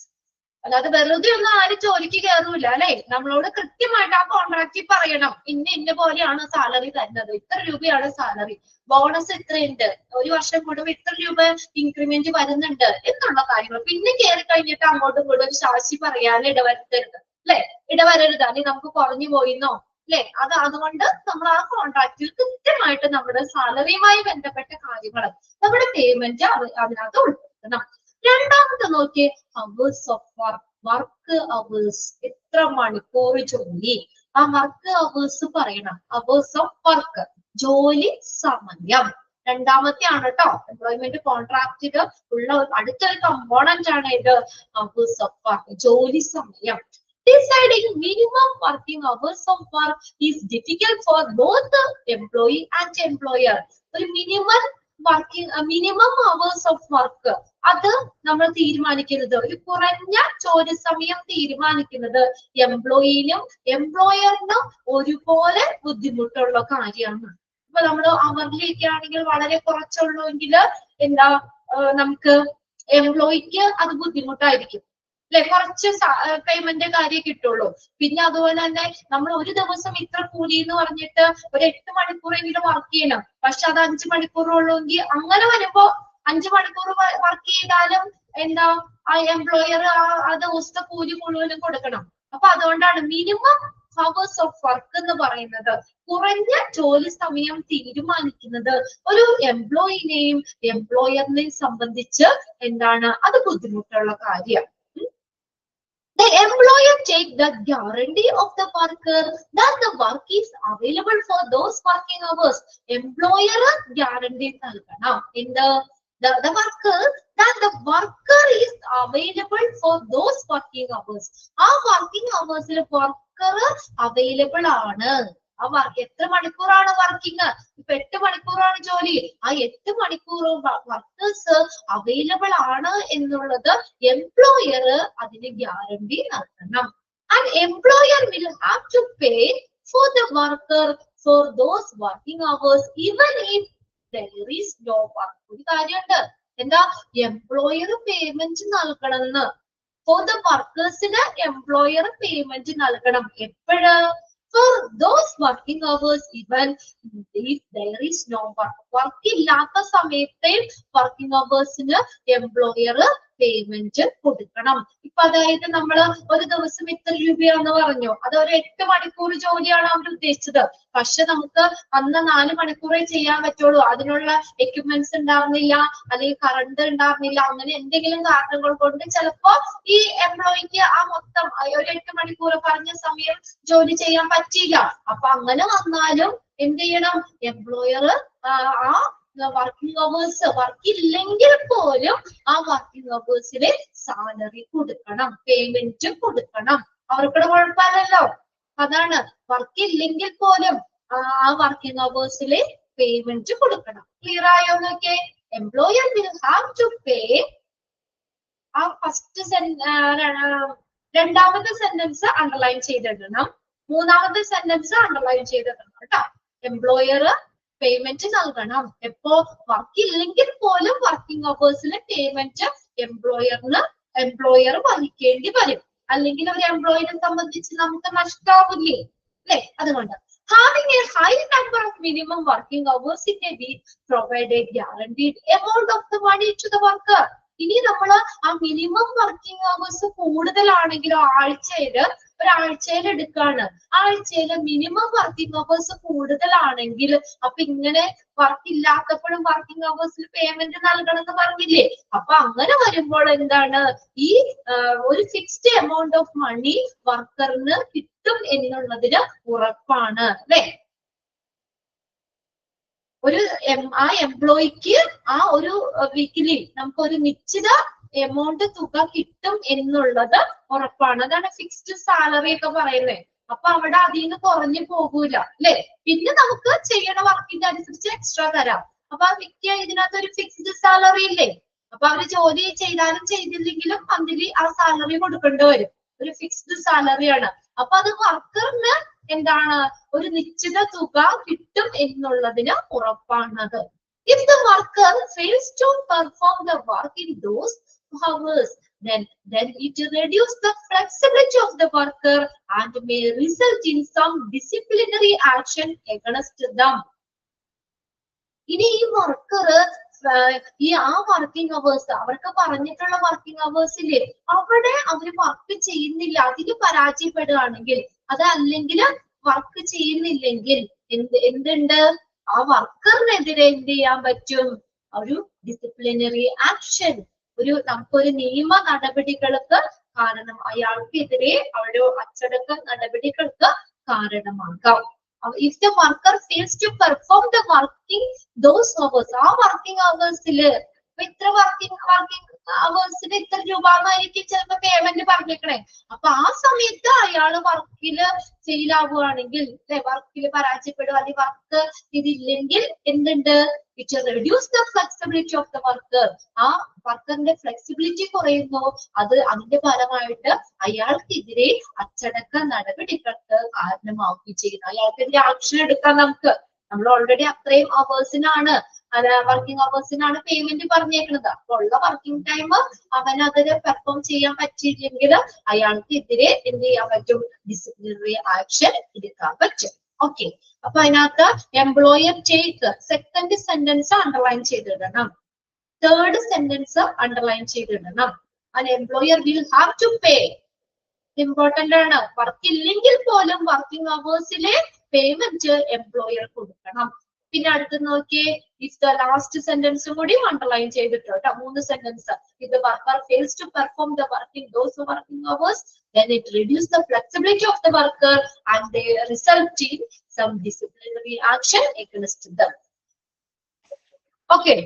അല്ലാതെ വെറുതെ ഒന്നും ആരും ജോലിക്ക് കയറൂല അല്ലെ. നമ്മളോട് കൃത്യമായിട്ട് ആ കോൺട്രാക്റ്റിൽ പറയണം, ഇന്ന പോലെയാണ് സാലറി തരുന്നത്, ഇത്ര രൂപയാണ് സാലറി, ബോണസ് ഇത്രയുണ്ട്, ഒരു വർഷം കൂടുമ്പോൾ ഇത്ര രൂപ ഇൻക്രിമെന്റ് വരുന്നുണ്ട് എന്നുള്ള കാര്യങ്ങൾ. പിന്നെ കയറി കഴിഞ്ഞിട്ട് അങ്ങോട്ടും ഇങ്ങോട്ടും ഒരു ശാശി പറയാൻ ഇടവരുത്തരുത് അല്ലെ, ഇടവരരുത്. അല്ലെങ്കിൽ നമുക്ക് കുറഞ്ഞു പോയിന്നോ അല്ലെ. അതുകൊണ്ട് നമ്മൾ ആ കോൺട്രാക്റ്റിൽ കൃത്യമായിട്ട് നമ്മുടെ സാലറിയുമായി ബന്ധപ്പെട്ട കാര്യങ്ങൾ, നമ്മുടെ പേയ്മെന്റ് അതിനകത്ത് ഉൾപ്പെടുത്തണം. രണ്ടാമത്തെ നോക്കിയേ, hours of work, work hours, എത്ര മണിക്കൂർ ജോലി, ആ വർക്ക് അവേഴ്സ് പറയണം. അവേഴ്സ് ഓഫ് വർക്ക്, ജോലി സമയം. രണ്ടാമത്തെ ആണ് കേട്ടോ എംപ്ലോയ്മെന്റ് കോൺട്രാക്റ്റില് ഉള്ള അടുത്തൊരു കമ്പോണന്റ് ആണ് ഇത്, അവേഴ്സ് ഓഫ് വർക്ക്, ജോലി സമയം. Deciding minimum working hours of work is difficult for both the employee and employer. ഒരു മിനിമം അവേഴ്സ് ഓഫ് വർക്ക് അത് നമ്മൾ തീരുമാനിക്കുന്നത്, ഒരു കുറഞ്ഞ ജോലി സമയം തീരുമാനിക്കുന്നത് എംപ്ലോയിനും എംപ്ലോയറിനും ഒരുപോലെ ബുദ്ധിമുട്ടുള്ള കാര്യമാണ്. ഇപ്പൊ നമ്മൾ അവറിലേക്ക് ആണെങ്കിൽ വളരെ കുറച്ചുള്ളൂവെങ്കിൽ എന്താ, നമുക്ക് എംപ്ലോയിക്ക് അത് ബുദ്ധിമുട്ടായിരിക്കും അല്ലെ, കുറച്ച് പേയ്മെന്റ് കാര്യം കിട്ടുള്ളൂ. പിന്നെ അതുപോലെ തന്നെ നമ്മൾ ഒരു ദിവസം ഇത്ര കൂലി എന്ന് പറഞ്ഞിട്ട് ഒരു 8 മണിക്കൂറെങ്കിലും വർക്ക് ചെയ്യണം, പക്ഷെ അത് 5 മണിക്കൂറുള്ളൂവെങ്കിൽ അങ്ങനെ വരുമ്പോ 5 മണിക്കൂർ വർക്ക് ചെയ്താലും എന്താ ആ എംപ്ലോയർ ആ ദിവസത്തെ കൂലി മുഴുവനും കൊടുക്കണം. അപ്പൊ അതുകൊണ്ടാണ് മിനിമം ഹവേഴ്സ് ഓഫ് വർക്ക് എന്ന് പറയുന്നത്. കുറഞ്ഞ ജോലി സമയം തീരുമാനിക്കുന്നത് ഒരു എംപ്ലോയിനെയും എംപ്ലോയറിനെയും സംബന്ധിച്ച് എന്താണ്, അത് ബുദ്ധിമുട്ടുള്ള കാര്യം. The employer take the guarantee of the worker that the work is available for those working hours. Employer guarantee നൽകണം. In the worker that the worker is available for those working hours. ആ working hours worker available ആണ്. ആ work എത്ര മണിക്കൂറാണ് working, ഇപ്പൊ 8 മണിക്കൂറാണ് ജോലി, ആ 8 മണിക്കൂറും വർക്കേഴ്സ് അവൈലബിൾ ആണ് എന്നുള്ളത് എംപ്ലോയർ അതിന് ഗ്യാരണ്ടി നൽകണം. And employer will have to pay for the worker for those working hours even if there is no work. ഒരു കാര്യമുണ്ട്, എന്താ, എംപ്ലോയർ പേയ്മെന്റ് നൽകണമെന്ന്. ഫോർ ദ വർക്കേഴ്സിന് എംപ്ലോയർ പേയ്മെന്റ് നൽകണം. എപ്പോഴ്? For those working hours even if there is no work. Work ഇല്ലാത്ത സമയത്തെ working അവേഴ്സിന് employer payment കൊടുക്കണം. ഇപ്പൊ അതായത് നമ്മൾ ഒരു ദിവസം ഇത്ര രൂപയാണെന്ന് പറഞ്ഞു, അത് ഒരു 8 മണിക്കൂർ ജോലിയാണ് അവർ ഉദ്ദേശിച്ചത്. പക്ഷെ നമുക്ക് അന്ന് 4 മണിക്കൂറേ ചെയ്യാൻ പറ്റുള്ളൂ, അതിനുള്ള എക്യുപ്മെന്റ്സ് ഉണ്ടായിരുന്നില്ല, അല്ലെങ്കിൽ കറണ്ട് ഉണ്ടായിരുന്നില്ല, അങ്ങനെ എന്തെങ്കിലും കാരണങ്ങൾ കൊണ്ട് ചിലപ്പോ ഈ എംപ്ലോയിക്ക് ആ മൊത്തം ഒരു 8 മണിക്കൂർ പറഞ്ഞ സമയം ജോലി ചെയ്യാൻ പറ്റിയില്ല. അപ്പൊ അങ്ങനെ വന്നാലും എന്ത് ചെയ്യണം, എംപ്ലോയർ ആ വർക്കിംഗ് അവേഴ്സ് വർക്ക് ഇല്ലെങ്കിൽ പോലും ആ വർക്കിംഗ് അവേഴ്സിന് സാലറി കൊടുക്കണം, പേയ്മെന്റ് കൊടുക്കണം. അവർക്കുടെ കുഴപ്പമില്ലല്ലോ. അതാണ്, വർക്ക് ഇല്ലെങ്കിൽ പോലും ആ വർക്കിംഗ് അവേഴ്സില് പേയ്മെന്റ് കൊടുക്കണം. ക്ലിയർ ആയോ നോക്കെ? Employer will have to pay. ആ രണ്ടാമത്തെ സെന്റൻസ് അണ്ടർലൈൻ ചെയ്തിടണം, മൂന്നാമത്തെ സെന്റൻസ് അണ്ടർലൈൻ ചെയ്തിടണം കേട്ടോ. എംപ്ലോയർ പേയ്മെന്റ് നൽകണം. എപ്പോ വർക്ക് ഇല്ലെങ്കിൽ പോലും വർക്കിംഗ് അവേഴ്സിന് പേയ്മെന്റ് എംപ്ലോയർ വഹിക്കേണ്ടി വരും. അല്ലെങ്കിൽ ഒരു എംപ്ലോയിനെ സംബന്ധിച്ച് നമുക്ക് നഷ്ടാവില്ലേ അല്ലെ. അതുകൊണ്ട് having a high number of minimum working hours in a week provide a guaranteed amount of the money to the worker. ഇനി നമ്മൾ ആ മിനിമം വർക്കിംഗ് അവേഴ്സ് കൂടുതലാണെങ്കിലോ ആഴ്ചയില് ഒരാഴ്ചയിൽ എടുക്കാണ്, ആഴ്ചയിലെ മിനിമം വർക്കിംഗ് അവേഴ്സ് കൂടുതലാണെങ്കിൽ അപ്പൊ ഇങ്ങനെ വർക്ക് ഇല്ലാത്തപ്പോഴും വർക്കിംഗ് അവേഴ്സിൽ പേയ്മെന്റ് നൽകണം എന്ന് പറഞ്ഞില്ലേ. അപ്പൊ അങ്ങനെ വരുമ്പോൾ എന്താണ്, ഈ ഒരു ഫിക്സ്ഡ് എമൗണ്ട് ഓഫ് മണി വർക്കറിന് കിട്ടും എന്നുള്ളതിന് ഉറപ്പാണ് അല്ലെ. ഒരു ആ എംപ്ലോയിക്ക് ആ ഒരു വീക്കിലി നമുക്ക് ഒരു നിശ്ചിത എമൗണ്ട് തുക കിട്ടും എന്നുള്ളത് ഉറപ്പാണ്. അതാണ് ഫിക്സ്ഡ് സാലറി ഒക്കെ പറയുന്നത്. അപ്പൊ അവിടെ അതിൽ നിന്ന് കുറഞ്ഞു പോകൂല അല്ലെ. പിന്നെ നമുക്ക് ചെയ്യണ വർക്കിന്റെ അനുസരിച്ച് എക്സ്ട്രാ തരാം. അപ്പൊ ആ വ്യക്തി ഇതിനകത്ത് ഒരു ഫിക്സ്ഡ് സാലറി ഇല്ലേ. അപ്പൊ അവര് ജോലി ചെയ്താലും ചെയ്തില്ലെങ്കിലും മന്ത്ലി ആ സാലറി കൊടുക്കേണ്ടി വരും. ഒരു ഫിക്സ്ഡ് സാലറിയാണ്. അപ്പൊ അത് വർക്കറിന് എന്താണ്, ഒരു നിശ്ചിത തുക കിട്ടും എന്നുള്ളതിന് ഉറപ്പാണത്. If the worker fails to perform the work in those hours, then it reduces the flexibility of the worker and may result in some disciplinary action against them. ഇനി ഈ വർക്കർ ഈ ആ വർക്കിംഗ് അവേഴ്സ് അവർക്ക് പറഞ്ഞിട്ടുള്ള working അവേഴ്സില് അവിടെ അവര് work ചെയ്യുന്നില്ല, അതിന് പരാജയപ്പെടുകയാണെങ്കിൽ, അതല്ലെങ്കിൽ വർക്ക് ചെയ്യുന്നില്ലെങ്കിൽ എന്തുണ്ട്, ആ വർക്കറിനെതിരെ എന്ത് ചെയ്യാൻ പറ്റും, ഒരു ഡിസിപ്ലിനറി ആക്ഷൻ, നമുക്കൊരു നിയമ നടപടികൾക്ക് കാരണം, അയാൾക്കെതിരെ ഒരു അച്ചടക്ക നടപടികൾക്ക് കാരണമാകാം. If the worker fails to perform the working those hours, ആ വർക്കിംഗ് അവേഴ്സില് ഇത്ര വർക്കിംഗ് അവേഴ്സിന് ഇത്ര രൂപ എന്നായിരിക്കും ചിലപ്പോ പേയ്മെന്റ് പറഞ്ഞേക്കണേ. അപ്പൊ ആ സമയത്ത് അയാള് വർക്കില് ഫെയിൽ ആവുകയാണെങ്കിൽ, വർക്കില് പരാജയപ്പെടുക, അല്ലെങ്കിൽ വർക്ക് ഇതില്ലെങ്കിൽ എന്തുണ്ട്, it reduce the flexibility of the worker. ആ വർക്കറിന്റെ ഫ്ലെക്സിബിലിറ്റി കുറയുന്നു. അതിന്റെ ഫലമായിട്ട് അയാൾക്കെതിരെ അച്ചടക്ക നടപടികൾക്ക് കാരണമാവുകയും ചെയ്യുന്നു. അയാൾക്കെതിരെ ആക്ഷൻ എടുക്കാൻ നമ്മൾ ഓൾറെഡി അത്രയും അവേഴ്സിനാണ്, വർക്കിംഗ് അവേഴ്സിനാണ് പേയ്മെന്റ് പറഞ്ഞേക്കുന്നത്. അപ്പൊ ഉള്ള വർക്കിംഗ് ടൈം അവൻ അതിന് പെർഫോം ചെയ്യാൻ പറ്റിയില്ലെങ്കിൽ അയാൾക്കെതിരെ എന്ത് ചെയ്യാൻ പറ്റും, ഡിസിപ്ലിനറി ആക്ഷൻ എടുക്കാൻ പറ്റും. ഓക്കെ, അപ്പൊ അതിനകത്ത് employer take second sentence underline ചെയ്തിടണം, തേർഡ് സെന്റൻസ് അണ്ടർലൈൻ ചെയ്തിടണം. an employer will have to pay, important ആണ്. വർക്ക് ഇല്ലെങ്കിൽ പോലും വർക്കിംഗ് അവേഴ്സിലെ പേയ്മെന്റ് എംപ്ലോയർ കൊടുക്കണം. പിന്നെ അടുത്ത് നോക്കിയേ, ഇഫ് ദ ലാസ്റ്റ് സെന്റൻസും കൂടി അണ്ടർലൈൻ ചെയ്തിട്ടോ കേട്ടോ, 3 sentence. if the worker fails to perform the work in those working hours, then it reduces the flexibility of the worker and they result in some disciplinary action against them. Okay,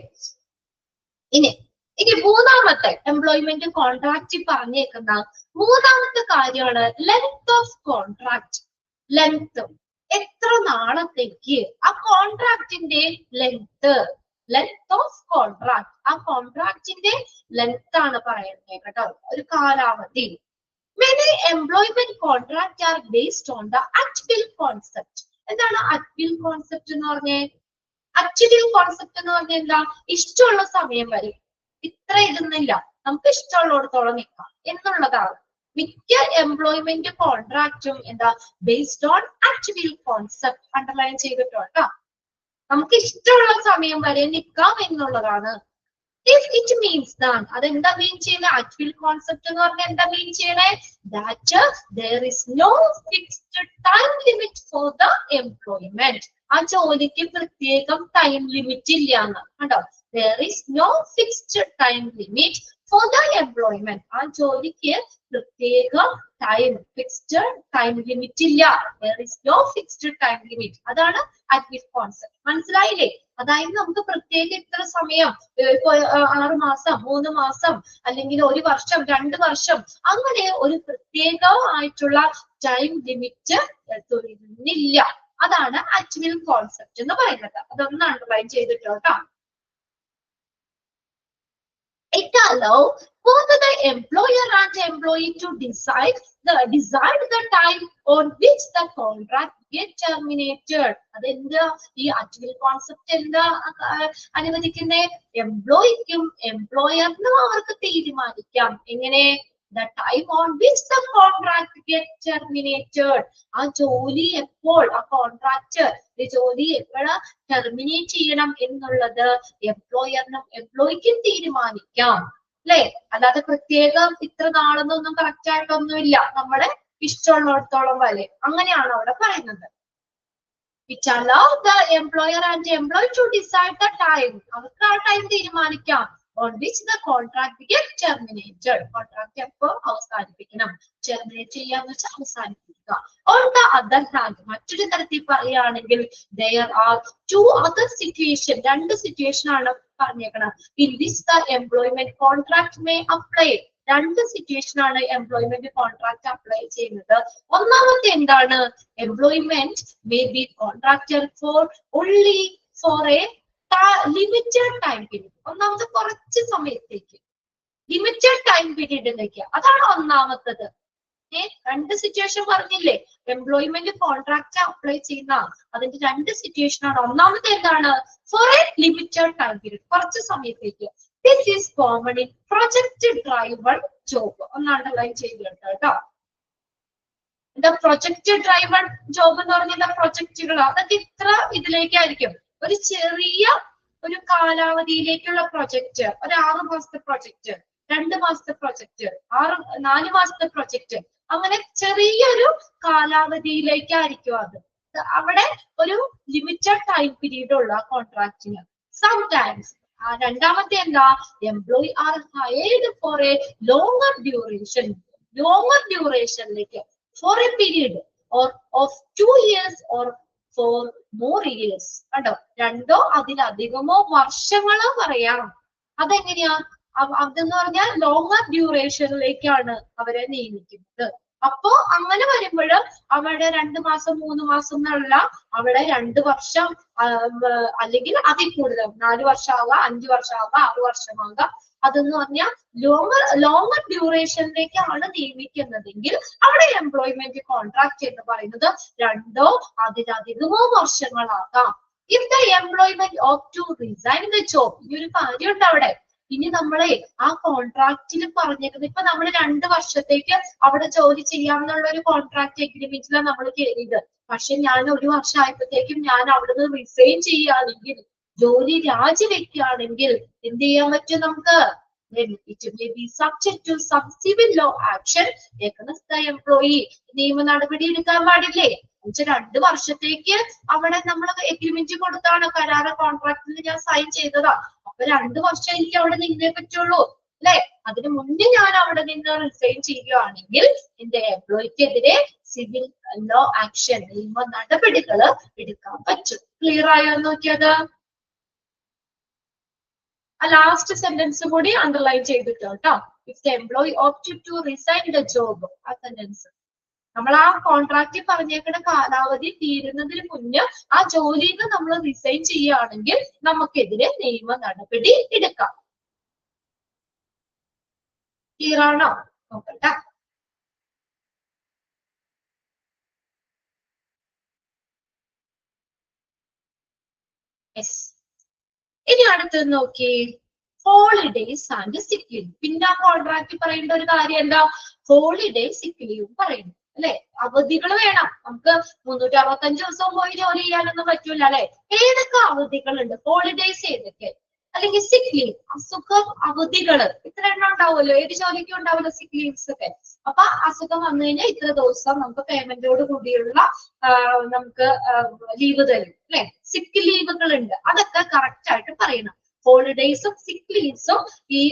ഇനി മൂന്നാമത്തെ employment contract പറഞ്ഞേക്കുന്ന മൂന്നാമത്തെ കാര്യമാണ് length of contract. Length, എത്ര നാളത്തേക്ക് ആ കോൺട്രാക്ടിന്റെ length of contract, ആ കോൺട്രാക്ടിന്റെ length ആണ് പറയുന്നത് കേട്ടോ, ഒരു കാലാവധി. Many employment contracts are based on the at-will concept. എന്താണ് at-will concept എന്ന് പറഞ്ഞേ? at-will concept എന്ന് പറഞ്ഞാൽ എന്താ, ഇഷ്ടമുള്ള സമയം വരെ, ഇത്ര ഇതൊന്നുമില്ല, നമുക്ക് ഇഷ്ടമുള്ളിടത്തോളം നിൽക്കാം എന്നുള്ളതാണ്. മിക്ക എംപ്ലോയ്മെന്റ് കോൺട്രാക്റ്റും എന്താ, based on at-will concept. Underline ചെയ്തിട്ടോ, നമുക്ക് ഇഷ്ടമുള്ള സമയം വരെ നിൽക്കാം എന്നുള്ളതാണ്. If it means that, അതെന്താ മീൻ ചെയ്യുന്നത്, at-will concept എന്ന് പറഞ്ഞാൽ എന്താ മീൻ ചെയ്യണേ, that there is no fixed time limit for the employment. ആ ജോലിക്ക് പ്രത്യേകം ടൈം ലിമിറ്റ് ഇല്ല എന്ന് കണ്ടോ. There is no fixed time limit for the employment. ആ ജോലിക്ക് പ്രത്യേക ഫിക്സ്ഡ് ടൈം ലിമിറ്റ് ഇല്ല. There is no fixed time limit. അതാണ് at-will concept. മനസ്സിലായില്ലേ? അതായത് നമുക്ക് പ്രത്യേക ഇത്ര സമയം, ഇപ്പൊ 6 മാസം, 3 മാസം, അല്ലെങ്കിൽ 1 വർഷം, 2 വർഷം, അങ്ങനെ ഒരു പ്രത്യേകമായിട്ടുള്ള ടൈം ലിമിറ്റ് തൊഴിലില്ല. അതാണ് at-will concept എന്ന് പറയുന്നത്. അതൊന്ന് അണ്ടർലൈൻ ചെയ്തിട്ടോ. It allows both the employer and employee to decide the time on which the contract get terminated. അതെന്താ ഈ at-will concept എന്താ അനുവദിക്കുന്നേ? എംപ്ലോയിക്കും എംപ്ലോയറിനും അവർക്ക് തീരുമാനിക്കാം എങ്ങനെ, the time on which the contract get terminated. ആ ജോലി എപ്പോൾ, ആ കോൺട്രാക്ട് ജോലി എപ്പോഴാ ടെർമിനേറ്റ് ചെയ്യണം എന്നുള്ളത് എംപ്ലോയറിനും എംപ്ലോയിക്കും തീരുമാനിക്കാം അല്ലെ. അല്ലാതെ പ്രത്യേകം ഇത്ര നാളെന്നൊന്നും കറക്റ്റ് ആയിട്ടൊന്നുമില്ല. നമ്മുടെ ഇഷ്ടമുള്ളിടത്തോളം വരെ അങ്ങനെയാണ് അവിടെ പറയുന്നത്. It allows the employer and the employee to decide the time. അവർക്ക് ആ ടൈം തീരുമാനിക്കാം on which the contract gets terminated. Contract എപ്പോൾ അവസാനിപ്പിക്കണം, terminate ചെയ്യാന്ന് വെച്ചാൽ അവസാനിപ്പിക്കുക. On the other hand, മറ്റൊരു തരത്തിൽ പറയുകയാണെങ്കിൽ there are two other situation, രണ്ട് സിറ്റുവേഷൻ ആണ് പറഞ്ഞേക്കണം. In which the employment contract may apply. രണ്ട് സിറ്റുവേഷൻ ആണ് എംപ്ലോയ്മെന്റ് കോൺട്രാക്ട് അപ്ലൈ ചെയ്യുന്നത്. ഒന്നാമത്തെ എന്താണ്, employment may be contractor for only for a limited time period. ഒന്നാമത്തെ കുറച്ച് സമയത്തേക്ക്, ലിമിറ്റഡ് ടൈം പീരീഡിലേക്ക്, അതാണ് ഒന്നാമത്തത്. രണ്ട് സിറ്റുവേഷൻ പറഞ്ഞില്ലേ, എംപ്ലോയ്മെന്റ് കോൺട്രാക്ട് അപ്ലൈ ചെയ്യുന്ന അതിന്റെ രണ്ട് സിറ്റുവേഷൻ ആണ്. ഒന്നാമത്തെ എന്താണ്, for a limited time period, കുറച്ച് സമയത്തേക്ക്. This is common in project driven job. ഒന്ന് അണ്ടർലൈൻ ചെയ്തിട്ടുണ്ട് കേട്ടോ. The project driven job എന്ന് പറഞ്ഞ പ്രൊജക്റ്റുകൾ അതൊക്കെ ഇത്ര ഇതിലേക്കായിരിക്കും. ഒരു ചെറിയ ഒരു കാലാവധിയിലേക്കുള്ള പ്രൊജക്ട്, ഒരു 6 മാസത്തെ പ്രൊജക്ട്, 2 മാസത്തെ പ്രൊജക്ട്, 4 മാസത്തെ പ്രൊജക്ട്, അങ്ങനെ ചെറിയൊരു കാലാവധിയിലേക്കായിരിക്കും അത്. അവിടെ ഒരു ലിമിറ്റഡ് ടൈം പീരീഡ് ഉള്ള കോൺട്രാക്റ്റിന്. സംടൈംസ് രണ്ടാമത്തെ എന്താ, employee are hired for a longer duration, longer ഡ്യൂറേഷനിലേക്ക്, for a period or of 2 years or four more years. കണ്ടോ, രണ്ടോ അതിലധികമോ വർഷങ്ങളോ പറയാം. അതെങ്ങനെയാ, അതെന്ന് പറഞ്ഞാൽ ലോങ്ങർ ഡ്യൂറേഷനിലേക്കാണ് അവരെ നിയമിക്കുന്നത്. അപ്പോ അങ്ങനെ വരുമ്പോൾ അവിടെ 2 മാസം 3 മാസം എന്നുള്ള അവിടെ 2 വർഷം അല്ലെങ്കിൽ അതിൽ കൂടുതൽ 4 വർഷമാകാം, 5 വർഷമാകാം, 6 വർഷമാകാം. അതെന്ന് പറഞ്ഞാൽ ലോങ്ങർ ഡ്യൂറേഷനിലേക്കാണ് നിയമിക്കുന്നതെങ്കിൽ അവിടെ എംപ്ലോയ്മെന്റ് കോൺട്രാക്ട് എന്ന് പറയുന്നത് 2 അതിലധികമോ വർഷങ്ങളാകാം. If the employment of to resign the job, ഈ ഒരു കാര്യമുണ്ട് അവിടെ. ഇനി നമ്മളെ ആ കോൺട്രാക്റ്റിൽ പറഞ്ഞേക്കുന്നത്, ഇപ്പൊ നമ്മൾ 2 വർഷത്തേക്ക് അവിടെ ജോലി ചെയ്യാമെന്നുള്ള ഒരു കോൺട്രാക്ട് എഗ്രിമെന്റിലാണ് നമ്മൾ കയറിയത്. പക്ഷെ ഞാൻ 1 വർഷം ആയപ്പോഴത്തേക്കും ഞാൻ അവിടുന്ന് റിസൈൻ ചെയ്യുകയാണെങ്കിൽ, ജോലി രാജിവെക്കുകയാണെങ്കിൽ എന്ത് ചെയ്യാൻ പറ്റും നമുക്ക്? It may be subject to some civil law action against the employee. നിയമ നടപടി എടുക്കാൻ പാടില്ലേ? 2 വർഷത്തേക്ക് അവിടെ നമ്മൾ എഗ്രിമെന്റ് കൊടുത്താണ്, കരാർ കോൺട്രാക്റ്റിൽ ഞാൻ സൈൻ ചെയ്തതാ. അപ്പൊ 2 വർഷം എനിക്ക് അവിടെ നിന്നേ പറ്റുള്ളൂ അല്ലെ? അതിനു മുന്നേ ഞാൻ അവിടെ നിന്ന് റിസൈൻ ചെയ്യുകയാണെങ്കിൽ എന്റെ എംപ്ലോയിക്കെതിരെ സിവിൽ ലോ ആക്ഷൻ, നിയമ നടപടികൾ എടുക്കാൻ പറ്റും. ക്ലിയർ ആയോ നോക്കിയത്? ആ ലാസ്റ്റ് സെന്റൻസ് കൂടി അണ്ടർലൈൻ ചെയ്തിട്ടോ കേട്ടോ. If the employee opted to resign the job, ആ സെന്റൻസ് നമ്മൾ ആ കോൺട്രാക്റ്റിൽ പറഞ്ഞേക്കുന്ന കാലാവധി തീരുന്നതിന് മുന്നേ ആ ജോലിയിൽ നിന്ന് നമ്മൾ റിസൈൻ ചെയ്യുകയാണെങ്കിൽ നമുക്കെതിരെ നിയമ നടപടി എടുക്കാം. ക്ലിയർ ആണോ? നോക്കട്ടെ. യെസ്. ഇനി അടുത്തത് നോക്കി, ഹോളിഡേസ് ആൻഡ് സിക്ക് ലീവ്. പിന്നെ ആ കോൺട്രാക്ട് പറയേണ്ട ഒരു കാര്യം എന്താ, ഹോളിഡേ സിക്ക് ലീവ് പറയുന്നു അല്ലെ? അവധികൾ വേണം. നമുക്ക് 365 ദിവസവും പോയി ജോലി ചെയ്യാനൊന്നും പറ്റൂല അല്ലെ? ഏതൊക്കെ അവധികളുണ്ട്, ഹോളിഡേസ് ഏതൊക്കെ, അല്ലെങ്കിൽ സിക്ക് ലീവ്, അസുഖം അവധികള്, ഇത്ര എണ്ണം ഉണ്ടാവുമല്ലോ. ഏത് ജോലിക്കും ഉണ്ടാവുമല്ലോ സിക്ക് ലീവ്സ് ഒക്കെ. അപ്പൊ അസുഖം വന്നു കഴിഞ്ഞാൽ ഇത്ര ദിവസം നമുക്ക് പേയ്മെന്റോട് കൂടിയുള്ള നമുക്ക് ലീവ് തരും അല്ലെ? സിക്ക് ലീവുകൾ ഉണ്ട്, അതൊക്കെ കറക്റ്റ് ആയിട്ട് പറയണം. ഹോളിഡേസും സിക്ക് ലീവ്സും ഈ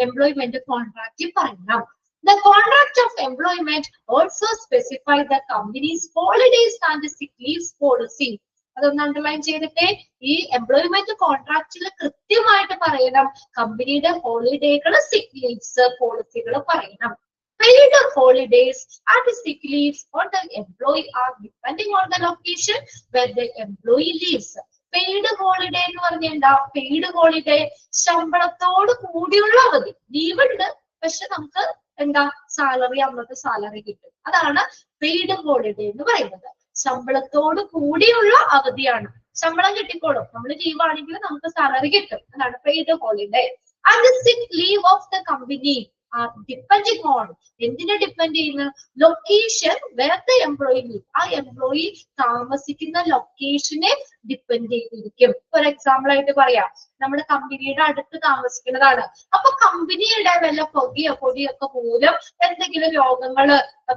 എംപ്ലോയ്മെന്റ് കോൺട്രാക്റ്റിൽ പറയണം. The contract of employment also specify the company's holidays and sick leaves policy. അതൊന്ന് അണ്ടർലൈൻ ചെയ്തിട്ട്, ഈ എംപ്ലോയ്മെന്റ് കോൺട്രാക്റ്റിൽ കൃത്യമായിട്ട് പറയണം കമ്പനിയുടെ ഹോളിഡേകൾ, സിക്ക് ലീവ്സ്, പോളിസികൾ പറയണം. Paid holidays and sick leaves for the employee are depending on the location where the employee lives. Paid holiday എന്ന് പറഞ്ഞാൽ എന്താ? പെയ്ഡ് ഹോളിഡേ ശമ്പളത്തോട് കൂടിയുള്ള അവധി. ലീവ് ഉണ്ട്, പക്ഷെ നമുക്ക് എന്താ സാലറി, അന്നത്തെ സാലറി കിട്ടും. അതാണ് പെയ്ഡ് ഹോളിഡേ എന്ന് പറയുന്നത്. ശമ്പളത്തോട് കൂടിയുള്ള അവധിയാണ്. ശമ്പളം കിട്ടിക്കോളും, നമ്മൾ ലീവ് ആണെങ്കിൽ നമുക്ക് സാലറി കിട്ടും. അതാണ് paid holiday. And sick leave of the company. are depending on എന്തിനെ ഡിപ്പെൻഡ് ചെയ്യുന്ന location where the employee live. ആ എംപ്ലോയി താമസിക്കുന്ന ലൊക്കേഷനെ ഡിപ്പെൻഡ് ചെയ്തിരിക്കും. ഫോർ എക്സാമ്പിൾ ആയിട്ട് പറയാം, നമ്മുടെ കമ്പനിയുടെ അടുത്ത് താമസിക്കുന്നതാണ്. അപ്പൊ കമ്പനിയുടെ വല്ല പൊടിയൊക്കെ മൂലം എന്തെങ്കിലും രോഗങ്ങൾ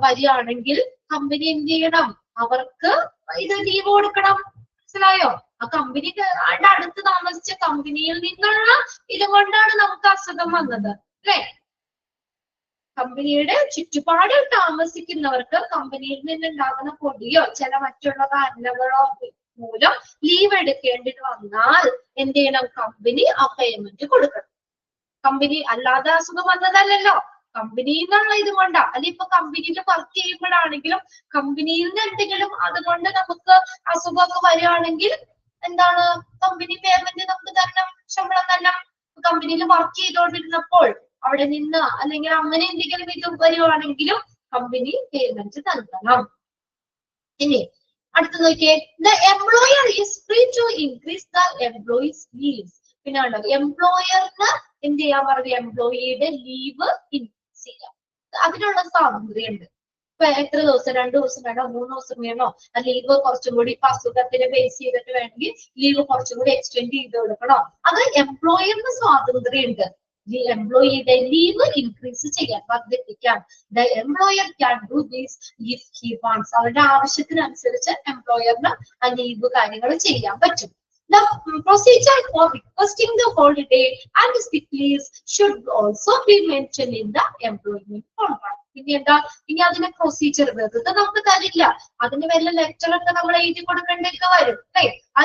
വരികയാണെങ്കിൽ കമ്പനി എന്ത് ചെയ്യണം? അവർക്ക് ഇത് ലീവ് കൊടുക്കണം. മനസ്സിലായോ? ആ കമ്പനിക്ക് അടുത്ത് താമസിച്ച കമ്പനിയിൽ നിന്നുള്ള ഇതുകൊണ്ടാണ് നമുക്ക് അസുഖം വന്നത്, അല്ലെ? കമ്പനിയുടെ ചുറ്റുപാടിൽ താമസിക്കുന്നവർക്ക് കമ്പനിയിൽ നിന്നുണ്ടാകുന്ന പൊടിയോ ചില മറ്റുള്ള കാരണങ്ങളോ മൂലം ലീവ് എടുക്കേണ്ടി വന്നാൽ എന്ത് ചെയ്യണം? കമ്പനി ആ പേയ്മെന്റ് കൊടുക്കണം. കമ്പനി അല്ലാതെ അസുഖം വന്നതല്ലല്ലോ, കമ്പനിയിൽ നിന്നുള്ള ഇത് കൊണ്ടാ. അല്ലെ ഇപ്പൊ കമ്പനിയിൽ വർക്ക് ചെയ്യുമ്പോഴാണെങ്കിലും കമ്പനിയിൽ നിന്ന് എന്തെങ്കിലും അതുകൊണ്ട് നമുക്ക് അസുഖമൊക്കെ വരികയാണെങ്കിൽ എന്താണ്? കമ്പനി പേയ്മെന്റ് നമുക്ക് തരണം, ശമ്പളം തരണം. കമ്പനിയിൽ വർക്ക് ചെയ്തോണ്ടിരുന്നപ്പോൾ അവിടെ നിന്ന് അല്ലെങ്കിൽ അങ്ങനെ എന്തെങ്കിലും ഇത് വരുവാണെങ്കിലും കമ്പനി പേയ്മെന്റ് നൽകണം. ഇനി അടുത്ത നോക്കിയേ, the employer is free to increase the employees leaves. പിന്നെ എംപ്ലോയറിന് എന്ത് ചെയ്യാൻ പറഞ്ഞു? എംപ്ലോയിയുടെ ലീവ് ഇൻക്രീസ് ചെയ്യാം. അതിനുള്ള സ്വാതന്ത്ര്യമുണ്ട്. ഇപ്പൊ എത്ര ദിവസം? 2 ദിവസം വേണോ? 3 ദിവസം വേണോ? ആ ലീവ് കുറച്ചും കൂടി ഇപ്പൊ അസുഖത്തിനെ ബേസ് ചെയ്തിട്ട് വേണമെങ്കിൽ ലീവ് കുറച്ചും കൂടി എക്സ്റ്റെൻഡ് ചെയ്ത് കൊടുക്കണോ? അത് എംപ്ലോയറിന് സ്വാതന്ത്ര്യമുണ്ട്. The employee leave increase ചെയ്യാൻ, വർദ്ധിപ്പിക്കാൻ. The employer can do this if he wants. അവരുടെ ആവശ്യത്തിനനുസരിച്ച് എംപ്ലോയറിന് ആ ലീവ് കാര്യങ്ങൾ ചെയ്യാൻ പറ്റും. The procedure for requesting the holiday and sick leaves should also be mentioned in the employment contract. ഇനി എന്താ? ഇനി അതിന്റെ പ്രൊസീജിയർ വെറുതെ നമുക്ക് തരില്ല. അതിന് വല്ല ലെറ്റർ ഒക്കെ നമ്മൾ എഴുതി കൊടുക്കേണ്ടൊക്കെ വരും, അല്ലേ? ആ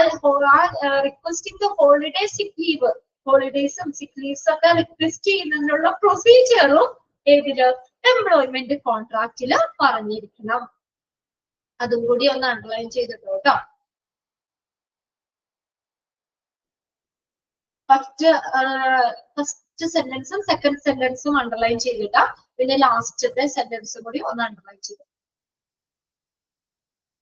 requesting the holiday sick leave, ഹോളിഡേസും സിക്ക് ലീവ്സും ഒക്കെ റിക്വസ്റ്റ് ചെയ്യുന്നതിനുള്ള പ്രൊസീജിയറും ഏതില്? എംപ്ലോയ്മെന്റ് കോൺട്രാക്റ്റില് പറഞ്ഞിരിക്കണം. അതും കൂടി ഒന്ന് അണ്ടർലൈൻ ചെയ്തിട്ടോ കേട്ടോ. ഫസ്റ്റ് സെന്റൻസും സെക്കൻഡ് സെന്റൻസും അണ്ടർലൈൻ ചെയ്തിട്ടാ, പിന്നെ ലാസ്റ്റത്തെ സെന്റൻസും കൂടി ഒന്ന് അണ്ടർലൈൻ ചെയ്തു.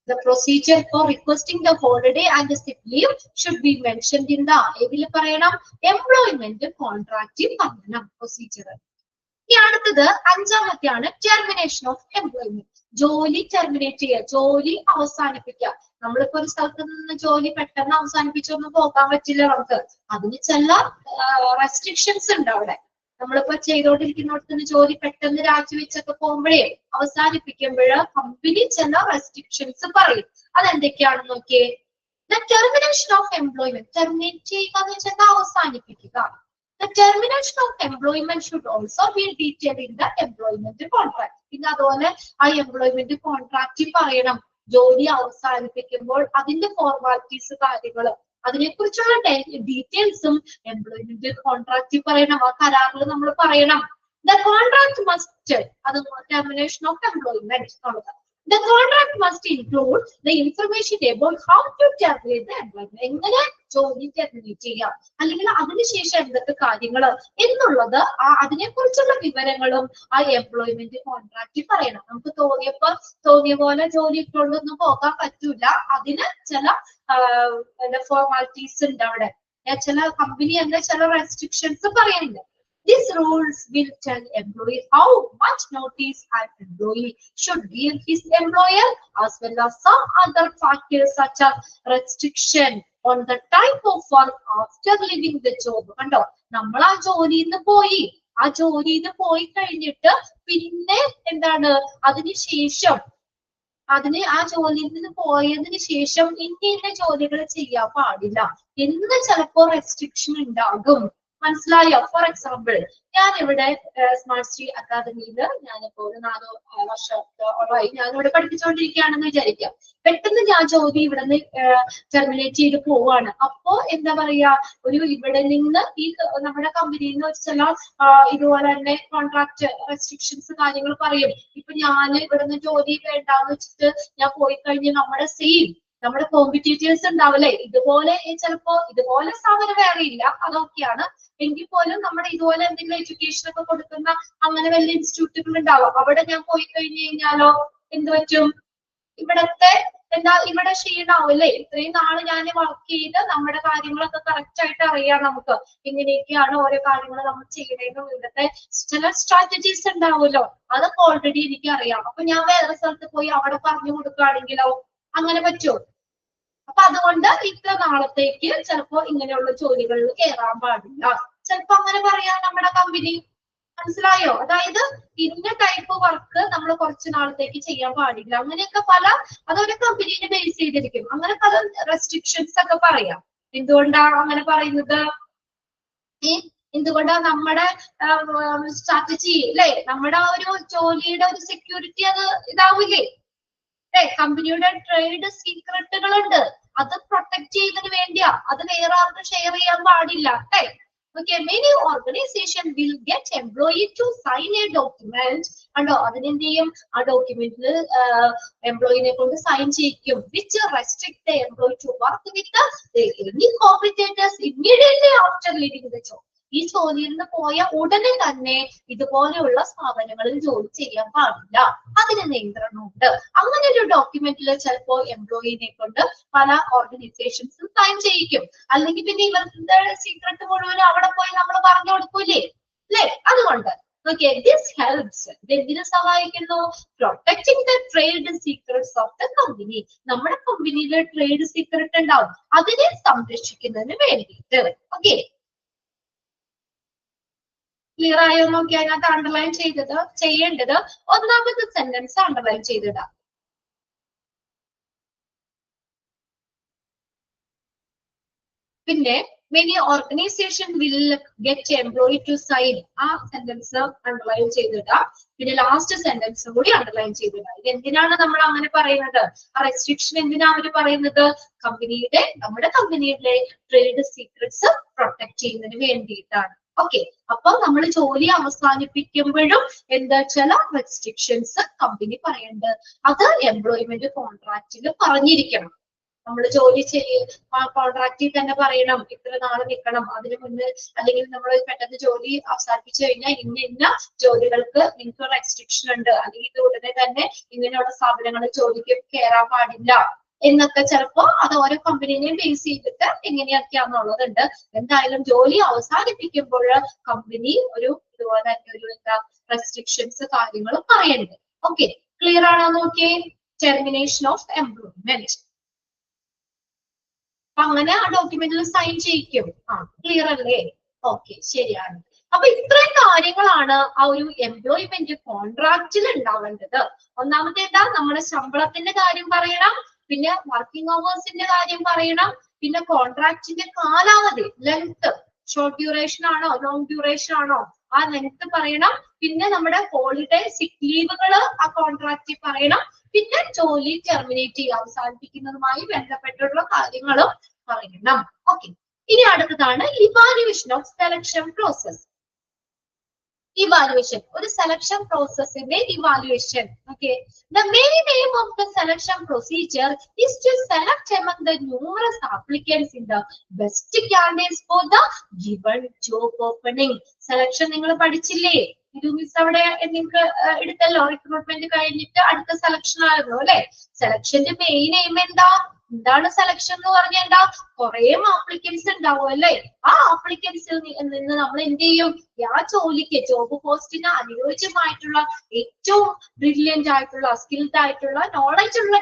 The procedure for requesting the holiday and the sick leave should be mentioned in the ഇതിൽ പറയണം എംപ്ലോയ്മെന്റ് കോൺട്രാക്റ്റിൽ പറയണം പ്രൊസീജിയർ. ഇനി അടുത്തത് അഞ്ചാമത്തെയാണ് ടെർമിനേഷൻ ഓഫ് എംപ്ലോയ്മെന്റ്. ജോലി ടെർമിനേറ്റ് ചെയ്യുക, ജോലി അവസാനിപ്പിക്കുക. നമ്മളിപ്പോ ഒരു സ്ഥലത്ത് നിന്ന് ജോലി പെട്ടെന്ന് അവസാനിപ്പിച്ചൊന്നും പോകാൻ പറ്റില്ല നമുക്ക്. അതിന് ചില റെസ്ട്രിക്ഷൻസ് ഉണ്ട് അവിടെ. നമ്മളിപ്പോ ചെയ്തോണ്ടിരിക്കുന്നിടത്തുനിന്ന് ജോലി പെട്ടെന്ന് രാജിവെച്ചൊക്കെ പോകുമ്പോഴേ അവസാനിപ്പിക്കുമ്പോഴ് കമ്പനി ചില റെസ്ട്രിക്ഷൻസ് പറയും. അതെന്തൊക്കെയാണെന്ന് നോക്കിയേ. The termination of employment, terminate ചെയ്യുക എന്ന് വെച്ചാൽ അവസാനിപ്പിക്കുക. The termination of employment should also be detailed in the employment contract. പിന്നെ അതുപോലെ ആ എംപ്ലോയ്മെന്റ് കോൺട്രാക്റ്റിൽ പറയണം ജോലി അവസാനിപ്പിക്കുമ്പോൾ അതിന്റെ ഫോർമാലിറ്റീസ് കാര്യങ്ങൾ അതിനെക്കുറിച്ചുള്ള ഡീറ്റെയിൽസും എംപ്ലോയ്മെന്റ് കോൺട്രാക്റ്റിൽ പറയണം. ആ കരാറിൽ നമ്മൾ പറയണം. The contract must, അത് termination of employment എന്നുള്ളത്. The contract must include the information about how to terminate the employment. എങ്ങനെ ജോലി ടെർമിനേറ്റ് ചെയ്യാം, അല്ലെങ്കിൽ അതിനുശേഷം എന്തൊക്കെ കാര്യങ്ങൾ എന്നുള്ളത് അതിനെക്കുറിച്ചുള്ള വിവരങ്ങളും ആ എംപ്ലോയ്മെന്റ് കോൺട്രാക്റ്റിൽ പറയണം. നമുക്ക് തോന്നിയ പോലെ ജോലി ഇട്ടുകൊണ്ടൊന്നും പോകാൻ പറ്റൂല. അതിന് ചില ഫോർമാലിറ്റീസ് ഉണ്ട് അവിടെ. ചില കമ്പനി തന്നെ ചില റെസ്ട്രിക്ഷൻസ് പറയുന്നുണ്ട്. These rules will tell employee how much notice an employee should give his employer, as well as some other factors such as restriction on the type of work after leaving the job. കണ്ടോ, നമ്മൾ ആ ജോലിയിൽ നിന്ന് പോയി കഴിഞ്ഞിട്ട് പിന്നെ എന്താണ് അതിനുശേഷം ആ ജോലിയിൽ നിന്ന് പോയതിനു ശേഷം ഇന്ന ജോലികൾ ചെയ്യാൻ പാടില്ല എന്ന് ചിലപ്പോ റെസ്ട്രിക്ഷൻ ഉണ്ടാകും. മനസ്സിലായോ? ഫോർ എക്സാമ്പിൾ, ഞാനിവിടെ സ്മാർട്ട് സിറ്റി അക്കാദമിയിൽ ഞാനിപ്പോ ഒരു 4 വർഷമായി ഞാനിവിടെ പഠിപ്പിച്ചുകൊണ്ടിരിക്കുകയാണെന്ന് വിചാരിക്കാം. പെട്ടെന്ന് ഞാൻ ജോലി ഇവിടെ നിന്ന് ടെർമിനേറ്റ് ചെയ്ത് പോവാണ്. അപ്പോ എന്താ പറയാ, ഇവിടെ നിന്ന് ഈ നമ്മുടെ കമ്പനിയിൽ നിന്ന് ചില ഇതുപോലെ തന്നെ കോൺട്രാക്ട് റെസ്ട്രിക്ഷൻസ് കാര്യങ്ങൾ പറയും. ഇപ്പൊ ഞാൻ ഇവിടെ നിന്ന് ജോലി വേണ്ടാന്ന് വെച്ചിട്ട് ഞാൻ പോയി കഴിഞ്ഞ് നമ്മുടെ കോമ്പറ്റീറ്റേഴ്സ് ഉണ്ടാവില്ലേ, ചിലപ്പോ ഇതുപോലെ സ്ഥാപനം വേറെ ഇല്ല, അതൊക്കെയാണ്. എങ്കിൽ പോലും നമ്മുടെ ഇതുപോലെ എന്തെങ്കിലും എഡ്യൂക്കേഷൻ ഒക്കെ കൊടുക്കുന്ന അങ്ങനെ വലിയ ഇൻസ്റ്റിറ്റ്യൂട്ടുകൾ ഉണ്ടാവും. അവിടെ ഞാൻ പോയി കഴിഞ്ഞു കഴിഞ്ഞാലോ എന്ത് പറ്റും? ഇവിടത്തെ എന്താ ഇവിടെ ക്ഷീണാവും അല്ലെ? ഇത്രയും നാള് ഞാൻ വർക്ക് ചെയ്ത് നമ്മുടെ കാര്യങ്ങളൊക്കെ കറക്റ്റ് ആയിട്ട് അറിയാം നമുക്ക്. ഇങ്ങനെയൊക്കെയാണ് ഓരോ കാര്യങ്ങൾ നമ്മൾ ചെയ്യണേന്നും ഇവിടുത്തെ ചില സ്ട്രാറ്റജീസ് ഉണ്ടാവുമല്ലോ, അതൊക്കെ ഓൾറെഡി എനിക്ക് അറിയാം. അപ്പൊ ഞാൻ വേറെ സ്ഥലത്ത് പോയി അവിടെ പറഞ്ഞു കൊടുക്കുകയാണെങ്കിലോ അങ്ങനെ പറ്റുമോ? അപ്പൊ അതുകൊണ്ട് ഇത്ര നാളത്തേക്ക് ചിലപ്പോ ഇങ്ങനെയുള്ള ജോലികളിൽ കയറാൻ പാടില്ല, ചിലപ്പോ അങ്ങനെ പറയാം നമ്മുടെ കമ്പനി. മനസ്സിലായോ? അതായത് ഇന്ന ടൈപ്പ് വർക്ക് നമ്മൾ കുറച്ച് നാളത്തേക്ക് ചെയ്യാൻ പാടില്ല, അങ്ങനെയൊക്കെ പല, അതൊരു കമ്പനീനെ ബേസ് ചെയ്തിരിക്കും. അങ്ങനെ പല റെസ്ട്രിക്ഷൻസ് ഒക്കെ പറയാം. എന്തുകൊണ്ടാണ് അങ്ങനെ പറയുന്നത്? എന്തുകൊണ്ടാ നമ്മുടെ സ്ട്രാറ്റജി അല്ലെ, നമ്മുടെ ഒരു ജോലിയുടെ ഒരു സെക്യൂരിറ്റി അത് ഇതാവില്ലേ? കമ്പനിയുടെ ട്രേഡ് സീക്രട്ടുകളുണ്ട്, അത് പ്രൊട്ടക്ട് ചെയ്യുന്നതിന് വേണ്ടിയാ, അത് വേറെ ആർക്കും ഷെയർ ചെയ്യാൻ പാടില്ല. Okay, many organization will get employee to sign a document. കണ്ടോ, അതിനെന്ത് ചെയ്യും? ആ ഡോക്യുമെന്റിൽ എംപ്ലോയിനെ കൊണ്ട് sign ചെയ്യിക്കും, which restrict the employee to work with the competitors immediately after leaving the job. ഈ ജോലിയിൽ നിന്ന് പോയ ഉടനെ തന്നെ ഇതുപോലെയുള്ള സ്ഥാപനങ്ങളിൽ ജോലി ചെയ്യാൻ പാടില്ല, അതിന് നിയന്ത്രണമുണ്ട്. അങ്ങനെ ഒരു ഡോക്യുമെന്റിൽ ചിലപ്പോ എംപ്ലോയിനെ കൊണ്ട് പല ഓർഗനൈസേഷൻസും സൈൻ ചെയ്യിക്കും. അല്ലെങ്കിൽ പിന്നെ ഇവരുടെ സീക്രട്ട് മുഴുവൻ അവിടെ പോയി നമ്മൾ പറഞ്ഞു കൊടുക്കൂലേ അല്ലെ? അതുകൊണ്ട് okay, this helps. എന്തിനു സഹായിക്കുന്നു? Protecting the trade secrets of the company. നമ്മുടെ കമ്പനിയിലെ ട്രേഡ് സീക്രട്ട് ഉണ്ടാവും, അതിനെ സംരക്ഷിക്കുന്നതിന് വേണ്ടിയിട്ട്. ഓക്കെ, ക്ലിയർ ആയോ നോക്കി? അതിനകത്ത് അണ്ടർലൈൻ ചെയ്യേണ്ടത് ഒന്നാമത്തെ സെന്റൻസ് അണ്ടർലൈൻ ചെയ്തിടാം. പിന്നെ many organization will get employee to sign, ആ സെന്റൻസ് അണ്ടർലൈൻ ചെയ്തിടാം. പിന്നെ ലാസ്റ്റ് സെന്റൻസ് കൂടി അണ്ടർലൈൻ ചെയ്തിടാം. ഇത് എന്തിനാണ് നമ്മൾ അങ്ങനെ പറയുന്നത്? ആ റെസ്ട്രിക്ഷൻ എന്തിനാ അവർ പറയുന്നത്? നമ്മുടെ കമ്പനിയുടെ ട്രേഡ് സീക്രട്സ് പ്രൊട്ടക്ട് ചെയ്യുന്നതിന് വേണ്ടിയിട്ടാണ്. ഓക്കെ, അപ്പൊ നമ്മൾ ജോലി അവസാനിപ്പിക്കുമ്പോഴും എന്താ ചില റെസ്ട്രിക്ഷൻസ് കമ്പനി പറയുന്നുണ്ട്, അത് എംപ്ലോയ്മെന്റ് കോൺട്രാക്റ്റിൽ പറഞ്ഞിരിക്കണം. നമ്മൾ ജോലി ആ കോൺട്രാക്റ്റിൽ തന്നെ പറയണം ഇത്ര നാള് നിൽക്കണം, അതിന് മുന്നേ അല്ലെങ്കിൽ നമ്മൾ പെട്ടെന്ന് ജോലി അവസാനിപ്പിച്ചു കഴിഞ്ഞാൽ ഇന്ന ജോലികൾക്ക് നിങ്ങൾക്ക് റെസ്ട്രിക്ഷൻ ഉണ്ട്, അല്ലെങ്കിൽ ഇത് ഉടനെ തന്നെ ഇങ്ങനെയുള്ള സ്ഥാപനങ്ങളിൽ ജോലിക്ക് കയറാൻ പാടില്ല എന്നൊക്കെ ചിലപ്പോ അത് ഓരോ കമ്പനീനെയും ബേസ് ചെയ്തിട്ട് എങ്ങനെയൊക്കെയാണെന്നുള്ളതുണ്ട്. എന്തായാലും ജോലി അവസാനിപ്പിക്കുമ്പോൾ കമ്പനി ഇതുപോലെ തന്നെ ഒരു എന്താ റെസ്ട്രിക്ഷൻസ് കാര്യങ്ങൾ പറയുന്നുണ്ട്. ഓക്കെ, ക്ലിയർ ആണോ നോക്കിയേ? ടെർമിനേഷൻ ഓഫ് എംപ്ലോയ്മെന്റ്, അങ്ങനെ ആ ഡോക്യുമെന്റിൽ സൈൻ ചെയ്യിക്കും. ക്ലിയർ അല്ലേ? ഓക്കെ, ശരിയാണ്. അപ്പൊ ഇത്രയും കാര്യങ്ങളാണ് ആ ഒരു എംപ്ലോയ്മെന്റ് കോൺട്രാക്റ്റിൽ ഉണ്ടാവേണ്ടത്. ഒന്നാമത്തെ എന്താ? നമ്മുടെ ശമ്പളത്തിന്റെ കാര്യം പറയണം, പിന്നെ വർക്കിംഗ് അവേഴ്സിന്റെ കാര്യം പറയണം, പിന്നെ കോൺട്രാക്റ്റിന്റെ കാലാവധി, ലെങ്ത്, ഷോർട്ട് ഡ്യൂറേഷൻ ആണോ ലോങ് ഡ്യൂറേഷൻ ആണോ ആ ലെങ്ത് പറയണം, പിന്നെ നമ്മുടെ ഹോളിഡേ സിക്ക് ലീവുകള് ആ കോൺട്രാക്റ്റിൽ പറയണം, പിന്നെ ജോലി ടെർമിനേറ്റ് ചെയ്യുക അവസാനിപ്പിക്കുന്നതുമായി ബന്ധപ്പെട്ടുള്ള കാര്യങ്ങളും പറയണം. ഓക്കെ, ഇനി അടുത്തതാണ് evaluation of selection process. Evaluation, ഒരു സെലക്ഷൻ പ്രോസസ്സിന്റെ evaluation. Okay, the main aim of the selection procedure is to select among the numerous applicants in the best candidates for the given job opening. Selection നിങ്ങൾ പഠിച്ചില്ലേ? ഇത് miss അവിടെ നിങ്ങൾക്ക് എടുത്തല്ലോ, recruitment കഴിഞ്ഞിട്ട് അടുത്ത selection ആയിരുന്നു അല്ലെ? സെലക്ഷന്റെ മെയിൻ എയിം എന്താണ് സെലക്ഷൻ എന്ന് പറഞ്ഞാൽ എന്താ? കുറെ ആപ്ലിക്കൻസ് ഉണ്ടാവും അല്ലെ? ആ ആപ്ലിക്കൻസിൽ നിന്ന് നമ്മൾ എന്ത് ചെയ്യും? ആ ജോലിക്ക് ജോബ് പോസ്റ്റിന് അനുയോജ്യമായിട്ടുള്ള ഏറ്റവും ബ്രില്യന്റ് ആയിട്ടുള്ള സ്കിൽഡ് ആയിട്ടുള്ള നോളജ് ഉള്ള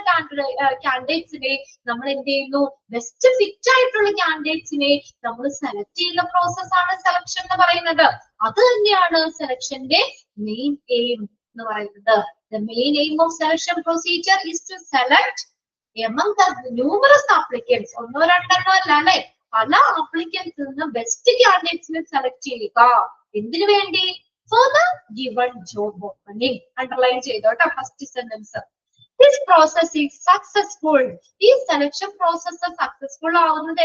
കാൻഡിഡേറ്റ്സിനെ നമ്മൾ എന്ത് ചെയ്യുന്നു? ബെസ്റ്റ് ഫിറ്റ് ആയിട്ടുള്ള കാൻഡിഡേറ്റ്സിനെ നമ്മൾ സെലക്ട് ചെയ്യുന്ന പ്രോസസ് ആണ് സെലക്ഷൻ എന്ന് പറയുന്നത്. അത് തന്നെയാണ് സെലക്ഷന്റെ മെയിൻ എയിം എന്ന് പറയുന്നത്. The main aim of selection procedure is to select among the numerous applicants. ഒന്നോ രണ്ടെണ്ണോ അല്ല അല്ലെ, പല ആപ്ലിക്കൻസിൽ നിന്ന് ബെസ്റ്റ് കാൻഡിഡേറ്റ്സിനെ സെലക്ട് ചെയ്യുക. എന്തിനു വേണ്ടി? For the given job opening. Underline ചെയ്തോട്ടെ first sentence. This process is successful. ഈ സെലക്ഷൻ പ്രോസസ് സക്സസ്ഫുൾ ആവുന്നത്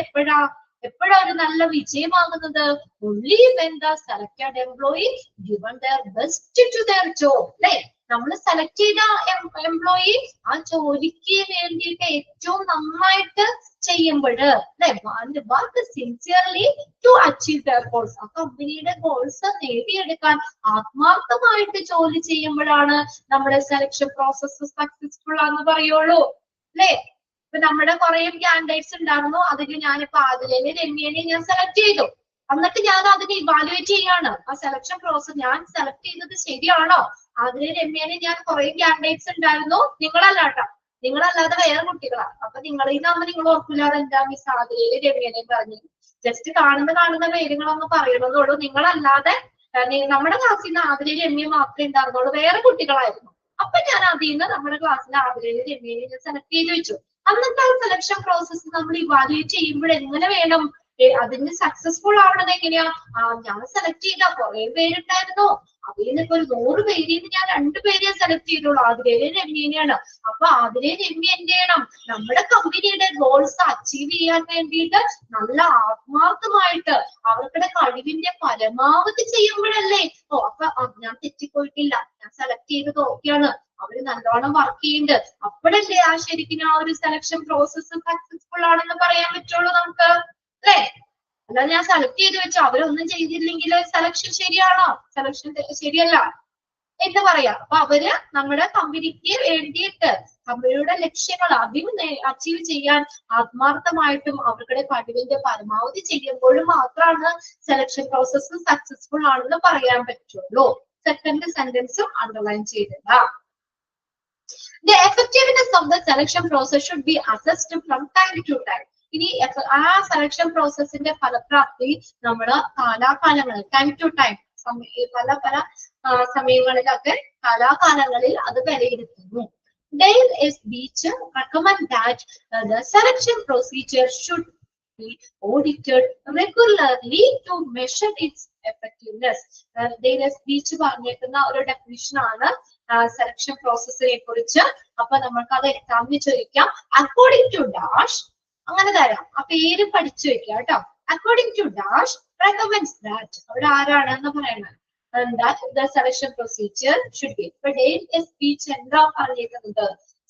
എപ്പോഴാണ് നല്ല വിജയമാകുന്നത്? only when the selected employee given their best to their job. അല്ലെ, നമ്മൾ സെലക്ട് ചെയ്ത എംപ്ലോയി ആ ജോലിക്ക് വേണ്ടിയിട്ട് ഏറ്റവും നന്നായിട്ട് ചെയ്യുമ്പോൾ work sincerely to achieve their goals, ആ കമ്പനിയുടെ ഗോൾസ് നേടിയെടുക്കാൻ ആത്മാർത്ഥമായിട്ട് ജോലി ചെയ്യുമ്പോഴാണ് നമ്മുടെ സെലക്ഷൻ പ്രോസസ് സക്സസ്ഫുൾ ആണെന്ന് പറയുള്ളൂ അല്ലെ? ഇപ്പൊ നമ്മുടെ കുറെ കാൻഡിഡേറ്റ്സ് ഉണ്ടായിരുന്നു. അതിൽ ഞാനിപ്പോ ആദിലേനെ രമ്യനെ ഞാൻ സെലക്ട് ചെയ്തു. എന്നിട്ട് ഞാൻ അതിനെ ഇവാലുവേറ്റ് ചെയ്യാണ്. ആ സെലക്ഷൻ പ്രോസസ് ഞാൻ സെലക്ട് ചെയ്തത് ശരിയാണോ? ആദിലെ രമ്യനെ ഞാൻ കുറെ കാൻഡിഡേറ്റ്സ് ഉണ്ടായിരുന്നു. നിങ്ങളല്ല കേട്ടോ, നിങ്ങളല്ലാതെ വേറെ കുട്ടികളാണ്. അപ്പൊ നിങ്ങളിൽ നിന്നാകുമ്പോ നിങ്ങൾ ഓർക്കില്ലാതെ എന്താ മിസ് ആദിലെ രമ്യനെ പറഞ്ഞു. ജസ്റ്റ് കാണുന്ന പേരുകളൊന്ന് പറയണമെന്നുള്ളൂ. നിങ്ങളല്ലാതെ നമ്മുടെ ക്ലാസ്സിൽ നിന്ന് ആദിലെ രമ്യ മാത്രമേ ഉണ്ടായിരുന്നുള്ളൂ, വേറെ കുട്ടികളായിരുന്നു. അപ്പൊ ഞാൻ അതിൽ നിന്ന് നമ്മുടെ ക്ലാസ്സിൽ ആദിലെ രമ്യനെ ഞാൻ സെലക്ട് ചെയ്ത് വെച്ചു. അന്നത്തെ ആ സെലക്ഷൻ പ്രോസസ്സ് നമ്മൾ ഇവാലുവേറ്റ് ചെയ്യുമ്പോൾ എങ്ങനെ വേണം, അതിന് സക്സസ്ഫുൾ ആവണത് എങ്ങനെയാ? ഞാൻ സെലക്ട് ചെയ്ത കുറെ പേരുണ്ടായിരുന്നു. അതിൽ നിന്നിപ്പോ ഒരു 100 പേരിൽ നിന്ന് ഞാൻ 2 പേരെ സെലക്ട് ചെയ്തോളൂ. ആതിരേയും രമ്യനെയാണ്. അപ്പൊ ആതിരേയും രമ്യ എന്ത് ചെയ്യണം? നമ്മുടെ കമ്പനിയുടെ ഗോൾസ് അച്ചീവ് ചെയ്യാൻ വേണ്ടിയിട്ട് നല്ല ആത്മാർത്ഥമായിട്ട് അവരുടെ കഴിവിന്റെ പരമാവധി ചെയ്യുമ്പോഴല്ലേ. അപ്പൊ ഞാൻ തെറ്റിപ്പോയിട്ടില്ല, ഞാൻ സെലക്ട് ചെയ്തത് ഓക്കെയാണ്, അവര് നല്ലോണം വർക്ക് ചെയ്യുന്നുണ്ട്, അപ്പോഴല്ലേ ശരിക്കും ആ ഒരു സെലക്ഷൻ പ്രോസസ്സ് സക്സസ്ഫുൾ ആണെന്ന് പറയാൻ പറ്റുള്ളൂ നമുക്ക്, അല്ലേ? അല്ലാതെ ഞാൻ സെലക്ട് ചെയ്ത് വെച്ചു അവരൊന്നും ചെയ്തില്ലെങ്കിൽ സെലക്ഷൻ ശരിയാണോ? സെലക്ഷൻ ശരിയല്ല എന്ന് പറയാം. അപ്പൊ അവര് നമ്മുടെ കമ്പനിക്ക് വേണ്ടിയിട്ട് കമ്പനിയുടെ ലക്ഷ്യങ്ങൾ അച്ചീവ് ചെയ്യാൻ ആത്മാർത്ഥമായിട്ടും അവരുടെ കഴിവിന്റെ പരമാവധി ചെയ്യുമ്പോഴും മാത്രമാണ് സെലക്ഷൻ പ്രോസസ്സ് സക്സസ്ഫുൾ ആണെന്ന് പറയാൻ പറ്റുള്ളൂ. സെക്കൻഡ് സെന്റൻസും അണ്ടർലൈൻ ചെയ്തില്ല. The effectiveness of the selection process should be assessed from time to time. ഇനി ആ സെലക്ഷൻ പ്രോസസ്സിന്റെ ഫലപ്രാപ്തി നമ്മൾ കാലാകാലങ്ങളിൽ ടൈം ടു ടൈം പല സമയങ്ങളിലൊക്കെ കാലാകാലങ്ങളിൽ അത് വിലയിരുത്തുന്നു. Dale S. Beach recommend that the selection procedure should be audited regularly to measure its effectiveness. Dale S. Beach പറഞ്ഞിരിക്കുന്ന ഒരു ഡെഫിനിഷൻ ആണ് സെലക്ഷൻ പ്രോസസ്സിനെ കുറിച്ച്. അപ്പൊ നമുക്ക് അത് എക്സാമിന് ചോദിക്കാം. അക്കോർഡിംഗ് ടു ഡാഷ് അങ്ങനെ തരാം, ആ പേര് പഠിച്ചു വെക്കുക കേട്ടോ. According to dash recommends that അവിടെ ആരാണെന്ന് പറയണം. That the selection procedure should be. ഇപ്പൊ Dale S. Beach എന്താ പറഞ്ഞിരിക്കുന്നത്?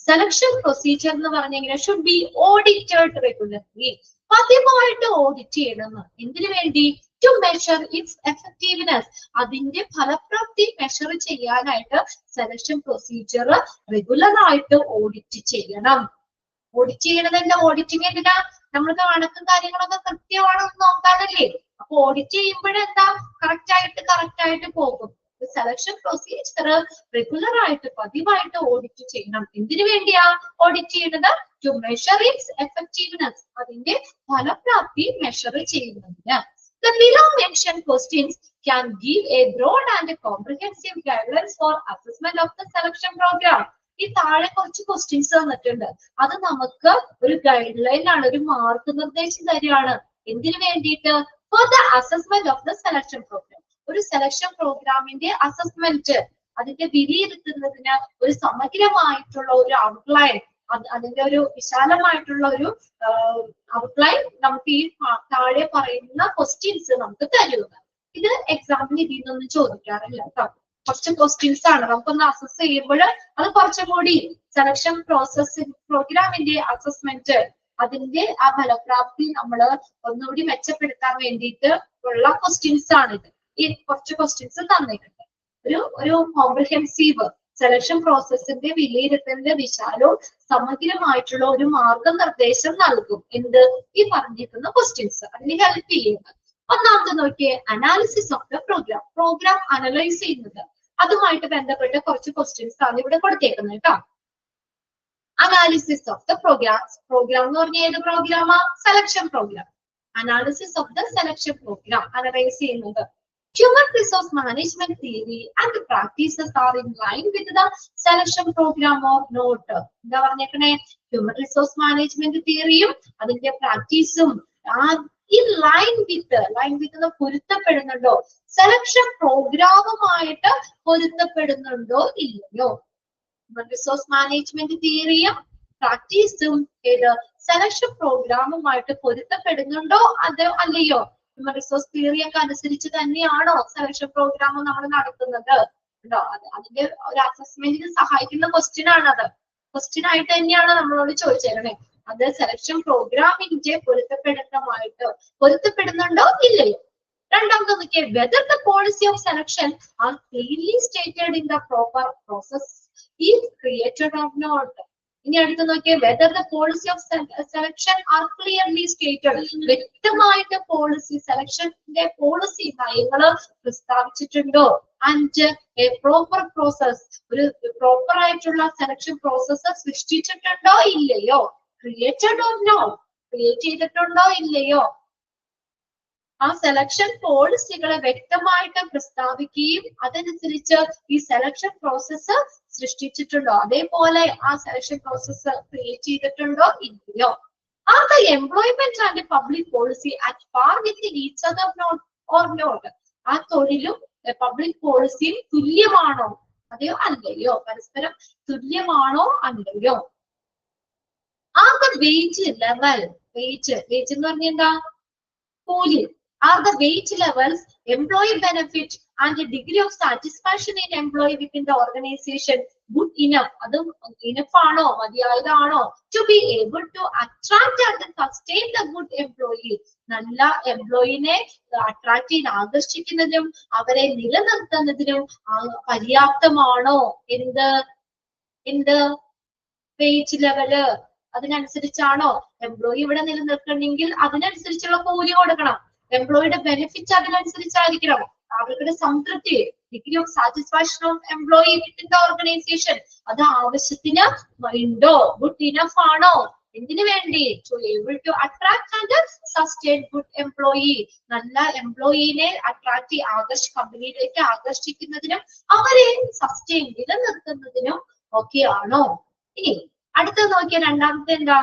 സെലക്ഷൻ പ്രൊസീജിയർ എന്ന് പറഞ്ഞെങ്കിൽ should be audited regularly. പതിവായിട്ട് ഓഡിറ്റ് ചെയ്യണം. എന്തിനു വേണ്ടി? To measure its effectiveness. അതിന്റെ ഫലപ്രാപ്തി മെഷർ ചെയ്യാനായിട്ട് സെലക്ഷൻ പ്രൊസീജിയർ റെഗുലർ ആയിട്ട് ഓഡിറ്റ് ചെയ്യണം. ഓഡിറ്റ് ചെയ്യണതല്ല, ഓഡിറ്റിംഗ് എന്തിനാ? നമ്മൾ കണക്കും കാര്യങ്ങളൊക്കെ കൃത്യമാണെന്ന് നോക്കാനല്ലേ. അപ്പൊ ഓഡിറ്റ് ചെയ്യുമ്പോഴെന്താ കറക്റ്റ് ആയിട്ട് പോകും. സെലക്ഷൻ പ്രൊസീജിയർ റെഗുലർ ആയിട്ട് പതിവായിട്ട് ഓഡിറ്റ് ചെയ്യണം. എന്തിനു വേണ്ടിയാ ഓഡിറ്റ് ചെയ്യുന്നത്? To measure its effectiveness. അതിന്റെ ഫലപ്രാപ്തി മെഷർ ചെയ്യുന്നതിന്. The below mentioned questions can give a broad and comprehensive guidelines for assessment of the selection program. ഈ താഴെ കുറച്ച് ക്വസ്റ്റ്യൻസ് തന്നിട്ടുണ്ട്. അത് നമുക്ക് ഒരു ഗൈഡ് ലൈൻ ആണ്, ഒരു മാർക്ക് നിർദ്ദേശം തരികയാണ്. എന്തിനു വേണ്ടിയിട്ട്? For the assessment of the selection program. ഒരു സെലക്ഷൻ പ്രോഗ്രാമിന്റെ അസസ്മെന്റ്, അതിന്റെ വിലയിരുത്തുന്നതിന് ഒരു സമഗ്രമായിട്ടുള്ള ഒരു ഔട്ട്ലൈൻ, അതിന്റെ ഒരു വിശാലമായിട്ടുള്ള ഒരു ഔട്ട്ലൈൻ നമുക്ക് ഈ താഴെ പറയുന്ന ക്വസ്റ്റ്യൻസ് നമുക്ക് തരുക. ഇത് എക്സാമിന് ഇതിൽ നിന്നൊന്നും ചോദിക്കാറില്ല കേട്ടോ. കുറച്ച് ക്വസ്റ്റ്യൻസ് ആണ് നമുക്കൊന്ന് അസസ് ചെയ്യുമ്പോൾ അത് കുറച്ചും കൂടി സെലക്ഷൻ പ്രോസസ് പ്രോഗ്രാമിന്റെ അസസ്മെന്റ്, അതിന്റെ ആ ഫലപ്രാപ്തി നമ്മൾ ഒന്നുകൂടി മെച്ചപ്പെടുത്താൻ വേണ്ടിയിട്ട് ഉള്ള ക്വസ്റ്റ്യൻസ് ആണിത്. ഈ കുറച്ച് ക്വസ്റ്റ്യൻസ് തന്നിട്ടുണ്ട്. ഒരു കോംപ്രിഹെൻസീവ് സെലക്ഷൻ പ്രോസസ്സിന്റെ വിലയിരുത്തലിന്റെ വിശാലവും സമഗ്രമായിട്ടുള്ള ഒരു മാർഗനിർദ്ദേശം നൽകും. എന്ത്? ഈ പറഞ്ഞിരിക്കുന്ന ക്വസ്റ്റ്യൻസ് അതിന് ഹെൽപ്പ് ചെയ്യുന്നത്. ഒന്നാമത്തെ നോക്കിയേ, analysis of the programme. Programme analyse ചെയ്യുന്നത്, അതുമായിട്ട് ബന്ധപ്പെട്ട കുറച്ച് ക്വസ്റ്റ്യൻസ് ആണ് ഇവിടെ കൊടുത്തേക്കുന്നത് കേട്ടോ. Analysis of the programme. Programme എന്ന് പറഞ്ഞാൽ ഏത് പ്രോഗ്രാമാ? Selection programme. Analysis of the selection programme analyse ചെയ്യുന്നത്. Human resource management theory and practices are in line with the selection program or not. എന്താ പറഞ്ഞേക്കണേ? ഹ്യൂമൻ റിസോഴ്സ് മാനേജ്മെന്റ് തിയറിയും അതിന്റെ പ്രാക്ടീസും ഈ line with പൊരുത്തപ്പെടുന്നുണ്ടോ? Selection പ്രോഗ്രാമുമായിട്ട് പൊരുത്തപ്പെടുന്നുണ്ടോ ഇല്ലയോ? Human resource management തിയറിയും പ്രാക്ടീസും ഏത് selection പ്രോഗ്രാമുമായിട്ട് പൊരുത്തപ്പെടുന്നുണ്ടോ അതോ അല്ലയോ? Human resource theory ഒക്കെ അനുസരിച്ച് തന്നെയാണോ സെലക്ഷൻ പ്രോഗ്രാം നമ്മൾ നടത്തുന്നത്? ഉണ്ടോ? അതിന്റെ ഒരു അസസ്മെന്റിന് സഹായിക്കുന്ന ക്വസ്റ്റ്യൻ ആണത്. ക്വസ്റ്റ്യൻ ആയിട്ട് തന്നെയാണ് നമ്മളോട് ചോദിച്ചേക്കണേ. അത് സെലക്ഷൻ പ്രോഗ്രാമിന്റെ പൊരുത്തപ്പെടുന്നുണ്ടോ ഇല്ലയോ? രണ്ടാമത് നോക്കിയേ, whether the policy of selection are clearly stated in the proper process is created or not. ഇനി അടുത്ത് നോക്കിയേ, whether the policy of selection are clearly stated. വ്യക്തമായിട്ട് പോളിസി, സെലക്ഷന്റെ പോളിസി നയങ്ങള് പ്രസ്താവിച്ചിട്ടുണ്ടോ? ആൻഡ് എ പ്രോപ്പർ പ്രോസസ്, ഒരു പ്രോപ്പർ ആയിട്ടുള്ള selection process സൃഷ്ടിച്ചിട്ടുണ്ടോ ഇല്ലയോ? ക്രിയേറ്റഡ് ഓർ നോ, ക്രിയേറ്റ് ചെയ്തിട്ടുണ്ടോ ഇല്ലയോ? ആ സെലക്ഷൻ പോളിസികളെ വ്യക്തമായിട്ട് പ്രസ്താവിക്കുകയും അതനുസരിച്ച് ഈ സെലക്ഷൻ പ്രോസസ്സ് സൃഷ്ടിച്ചിട്ടുണ്ടോ, അതേപോലെ ആ സെലക്ഷൻ പ്രോസസ്സ് ക്രിയേറ്റ് ചെയ്തിട്ടുണ്ടോ ഇല്ലയോ? Are the employment and public policy at par with each other or not? ആ തൊഴിലും പബ്ലിക് പോളിസിയും തുല്യമാണോ അതെയോ അല്ലയോ? പരസ്പരം തുല്യമാണോ അല്ലയോ? Are the wage level, wage എന്ന് പറഞ്ഞാൽ എന്താ? കൂലി. Are the wage levels, employee benefit and the degree of satisfaction in employee within the organization good enough? അതും enough ആണോ, മതിയായതാണോ? To be able to attract and sustain the good employee. നല്ല എംപ്ലോയിനെ attract ചെയ്ത് ആകർഷിക്കുന്നതിനും അവരെ നിലനിർത്തുന്നതിനും പര്യാപ്തമാണോ എന്ത് വേജ് ലെവല്? അതിനനുസരിച്ചാണോ? എംപ്ലോയി ഇവിടെ നിലനിർത്തണമെങ്കിൽ അതിനനുസരിച്ചുള്ള കൂലി കൊടുക്കണം. എംപ്ലോയിയുടെ ബെനിഫിറ്റ് അതിനനുസരിച്ചായിരിക്കണം. അവരുടെ സംതൃപ്തി, degree of satisfaction of employee within the organisation, അത് ആവശ്യത്തിന് ഉണ്ടോ? ഗുഡ് ഇനഫ് ആണോ? എന്തിനു വേണ്ടി? To able to attract and sustain good employee. നല്ല എംപ്ലോയിനെ അട്രാക്ട് കമ്പനിയിലേക്ക് ആകർഷിക്കുന്നതിനും അവരെ സസ്റ്റെയിൻ നിലനിർത്തുന്നതിനും ഒക്കെ ആണോ? ഇനി അടുത്തത് നോക്കിയ രണ്ടാമത്തെ എന്താ?